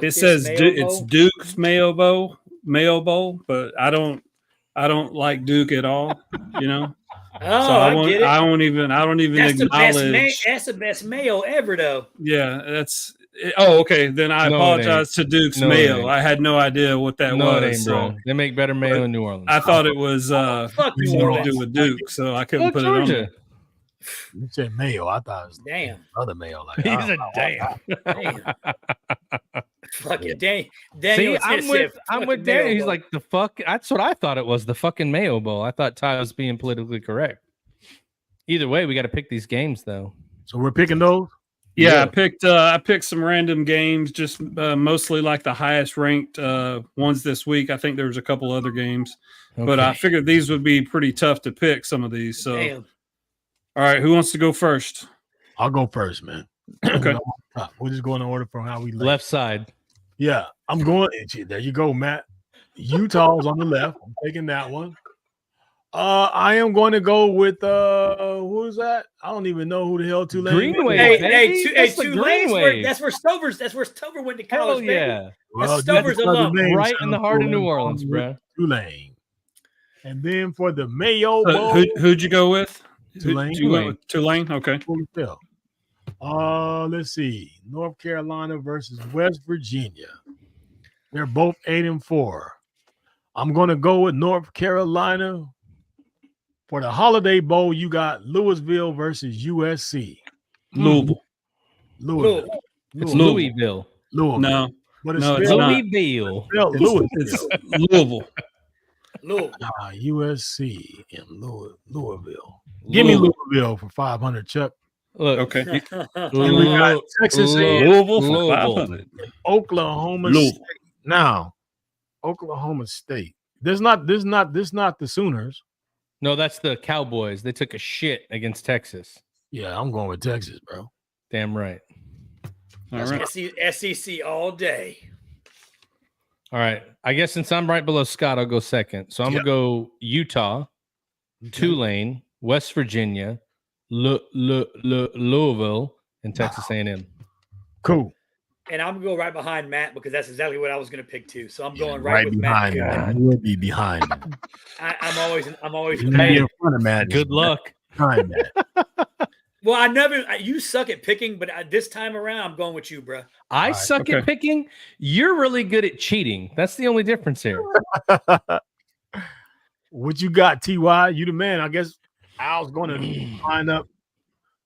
it says it's Duke's Mayo Bowl, but I don't like Duke at all, Oh, so I don't even That's acknowledge. That's the best mayo ever, though. Yeah, that's it. Oh, okay. Then I apologize to Duke's Mayo. I had no idea what that was. It ain't, bro. They make better mayo in New Orleans. I thought it was fuck New something to Orleans. do with Duke, so I couldn't put Georgia. it on there. You said Mayo. I thought it was Damn. other Mayo. Like, He's a damn. Damn. Fuck it, Daniel. See, I'm with Daniel. He's Bowl. like, the fuck. That's what I thought it was, the fucking Mayo Bowl. I thought Ty was being politically correct. Either way, we got to pick these games, though. So we're picking those? Yeah, I picked some random games, just mostly like the highest ranked ones this week. I think there was a couple other games, but I figured these would be pretty tough to pick, some of these. So, Damn. All right, who wants to go first? I'll go first, man. Okay. We're just going in order from how we Left side. Yeah, I'm going. There you go, Matt. Utah's on the left. I'm taking that one. I am going to go with who is that? I don't even know who the hell Tulane. Greenway. Tulane. That's where Stover went to college. Hell yeah. Well, Stover's alum. Right in the heart of New Orleans, bro. Tulane. And then for the Mayo Bowl, Who'd you go with? Tulane. Tulane. Okay. Let's see. North Carolina versus West Virginia. They're both 8-4. I'm going to go with North Carolina. For the Holiday Bowl, you got Louisville versus USC. Louisville. It's Louisville. No. But it's Louisville. It's Louisville. USC in Louisville. Give me Louisville for 500, Chuck. Look, okay. And we got Texas Louisville for 500. Oklahoma State. Now, Oklahoma State. This not the Sooners. No, that's the Cowboys. They took a shit against Texas. Yeah, I'm going with Texas, bro. Damn right. All right. SEC all day. All right. I guess since I'm right below Scott, I'll go second. So I'm going to go Utah, Tulane, West Virginia, Louisville, and Texas A&M. Cool. And I'm going to go right behind Matt because that's exactly what I was going to pick too. So I'm going right with behind Matt. You will be behind. I'm always in front of Matt. Good luck. Behind Matt. Well, you suck at picking, but this time around, I'm going with you, bro. I suck at picking. You're really good at cheating. That's the only difference here. What you got, Ty? You the man. I guess Al's going to line up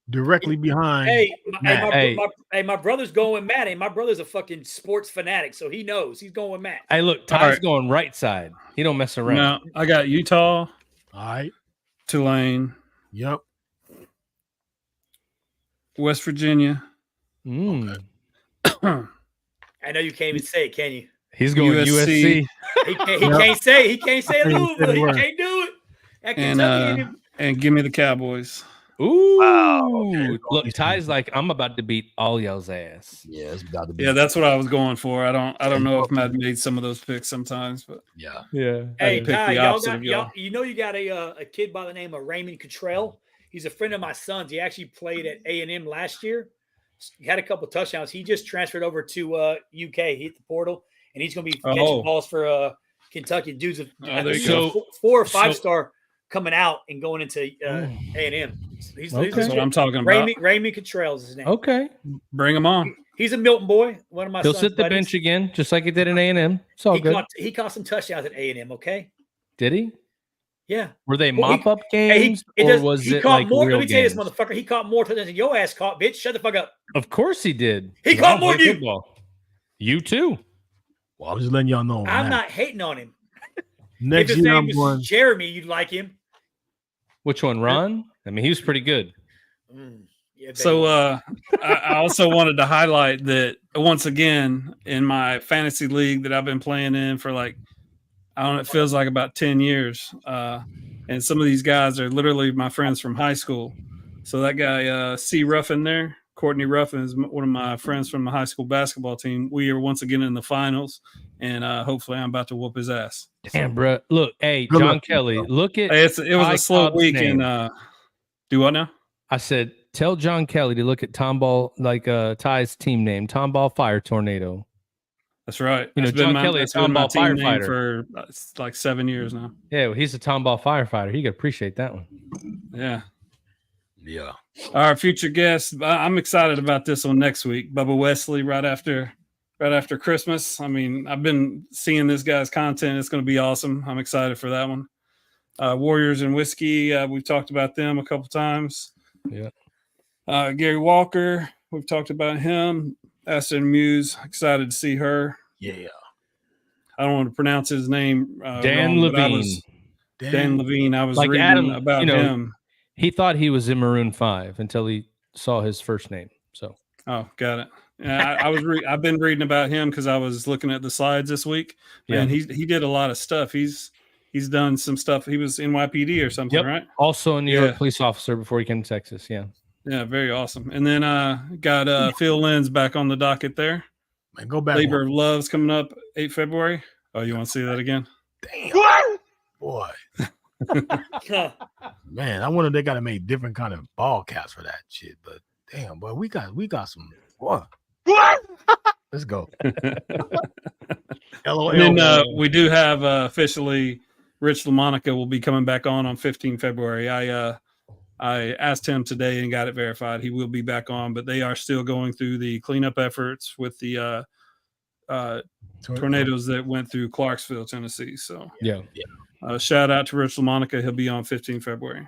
directly behind. My brother's going with Matt. Hey, my brother's a fucking sports fanatic, so he knows. He's going with Matt. Hey, look, Ty's going right side. He don't mess around. No, I got Utah. All right. Tulane. Yep. West Virginia. Okay. I know you can't even say it, can you? He's going USC. He can't say Louisville. He can't do it. And give me the Cowboys. Ooh. Wow. Okay. Look, Ty's like, I'm about to beat all y'all's ass. Yeah, it's about to be. Yeah, that's what I was going for. I don't know if Matt made some of those picks sometimes, but yeah. Hey, Ty, you know you got a kid by the name of Raymond Cottrell. He's a friend of my son's. He actually played at A&M last year. He had a couple of touchdowns. He just transferred over to UK. He hit the portal, and he's going to be catching balls for Kentucky. Dudes of 4 or 5 star coming out and going into A&M. That's what I'm talking about. Raymond Cottrell is his name. Okay. Bring him on. He's a Milton boy. One of my He'll son's sit the buddies. bench again, just like he did in A&M. It's all good. He caught some touchdowns at A&M, okay? Did he? Yeah. Were they mop-up games, or was it like more? real Let me tell you this, games? motherfucker. He caught more touchdowns than your ass caught, bitch. Shut the fuck up. Of course he did. He caught more than you. Football. You too. Well, I'm just letting y'all know. I'm not hating on him. Next if his year, name was Jeremy, you'd like him. Which one, Ron? I mean, he was pretty good. Yeah, so I also wanted to highlight that once again in my fantasy league that I've been playing in for like, I don't know, it feels like about 10 years. And some of these guys are literally my friends from high school. So that guy, C. Ruffin there, Courtney Ruffin is one of my friends from the high school basketball team. We are once again in the finals, and hopefully I'm about to whoop his ass. Damn, bro. Look, hey, John Kelly, look at it was a slow week. And do what now? I said, tell John Kelly to look at Tomball, like Ty's team name, Tomball Fire Tornado. That's right. You know, John Kelly, a Tomball firefighter for like 7 years now. Yeah, well, he's a Tomball firefighter. He could appreciate that one. Yeah. Yeah. Our future guest, I'm excited about this one next week. Bubba Wesley, right after Christmas. I mean, I've been seeing this guy's content. It's going to be awesome. I'm excited for that one. Warriors and Whiskey. We've talked about them a couple times. Yeah. Gary Walker. We've talked about him. Aston Muse. Excited to see her. Yeah. I don't want to pronounce his name. Dan Levine. Dan Levine. I was like reading Adam, about him. He thought he was in Maroon 5 until he saw his first name. So, got it. Yeah, I've been reading about him because I was looking at the slides this week. Yeah. And he did a lot of stuff. He's done some stuff. He was NYPD or something, right? Also a New York police officer before he came to Texas. Yeah. Yeah, very awesome. And then got Phil Lynn's back on the docket there. Man, go back. Labor of Love's coming up 8 February. Oh, you want to see that again? Damn. Boy. Man, I wonder if they got to make different kind of ball caps for that shit. But damn, boy, we got some. What? Let's go. LOL. And then we do have officially Rich LaMonica will be coming back on 15 February. I asked him today and got it verified. He will be back on, but they are still going through the cleanup efforts with the tornadoes that went through Clarksville, Tennessee. So yeah. Shout out to Rich LaMonica. He'll be on 15 February.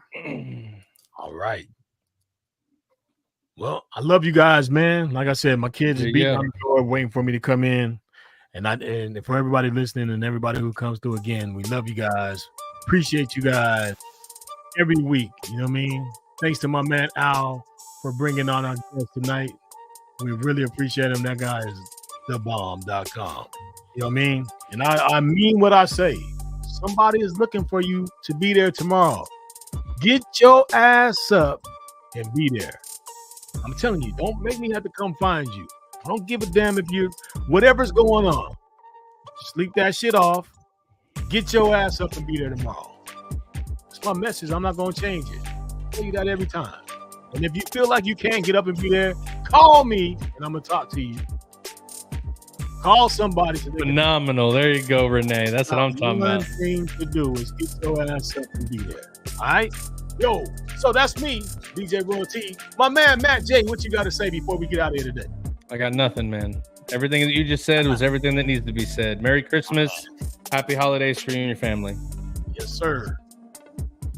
All right. Well, I love you guys, man. Like I said, my kids are beating on the door, waiting for me to come in. And for everybody listening and everybody who comes through again, we love you guys. Appreciate you guys every week. You know what I mean? Thanks to my man Al for bringing on our guest tonight. We really appreciate him. That guy is thebomb.com. You know what I mean? And I mean what I say. Somebody is looking for you to be there tomorrow. Get your ass up and be there. I'm telling you, don't make me have to come find you. I don't give a damn if you, whatever's going on. Sleep that shit off. Get your ass up and be there tomorrow. It's my message. I'm not going to change it. I tell you that every time. And if you feel like you can't get up and be there, call me and I'm going to talk to you. Call somebody. Phenomenal. There you go, Renee. That's what I'm talking about. One thing to do is get your ass up and be there. All right? Yo, so that's me, DJ Royal T. My man, Matt J, what you got to say before we get out of here today? I got nothing, man. Everything that you just said was everything that needs to be said. Merry Christmas. Happy holidays for you and your family. Yes, sir.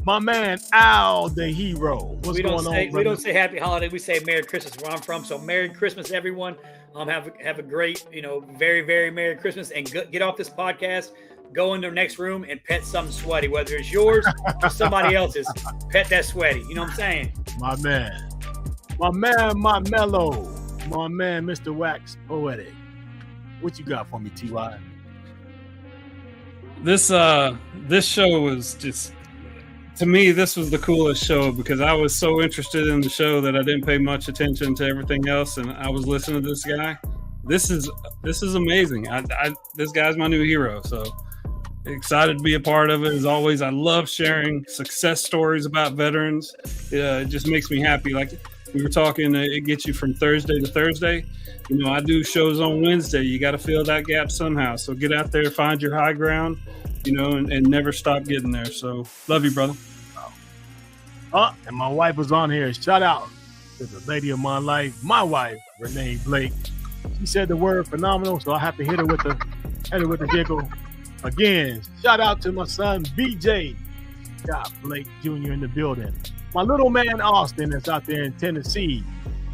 My man Al the Hero. What's going on, brother? We don't say Happy Holiday. We say Merry Christmas where I'm from. So Merry Christmas, everyone. Have a great, very, very Merry Christmas, and get off this podcast. Go in the next room and pet something sweaty, whether it's yours or somebody else's. Pet that sweaty. You know what I'm saying? My man, my mellow, my man, Mr. Wax Poetic. What you got for me, Ty? This show was just, to me, this was the coolest show because I was so interested in the show that I didn't pay much attention to everything else, and I was listening to this guy. This is amazing. This guy's my new hero, so excited to be a part of it. As always, I love sharing success stories about veterans. It just makes me happy. Like we were talking, it gets you from Thursday to Thursday. I do shows on Wednesday. You got to fill that gap somehow. So get out there, find your high ground, and never stop getting there. So love you, brother. And my wife was on here. Shout out to the lady of my life, my wife, Renee Blake. She said the word phenomenal, so I have to hit her with the jiggle. Again, shout out to my son, BJ. Scott Blake Jr. in the building. My little man, Austin, that's out there in Tennessee.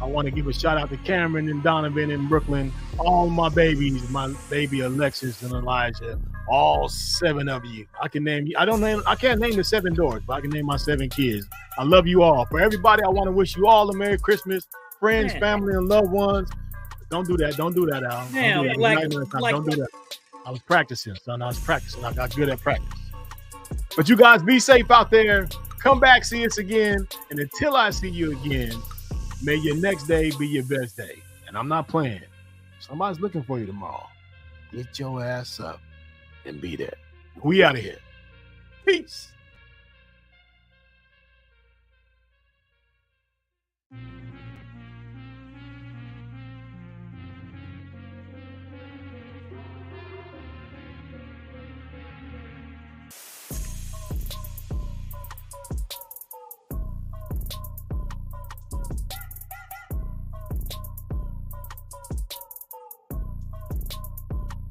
I want to give a shout out to Cameron and Donovan in Brooklyn. All my babies, my baby Alexis and Elijah, all 7 of you. I can't name the 7 doors, but I can name my 7 kids. I love you all. For everybody, I want to wish you all a Merry Christmas, friends, family, and loved ones. Don't do that, Al. Don't do that. Don't do that. I was practicing, son. I got good at practice. But you guys be safe out there. Come back, see us again. And until I see you again, may your next day be your best day. And I'm not playing. Somebody's looking for you tomorrow. Get your ass up and be there. We out of here. Peace.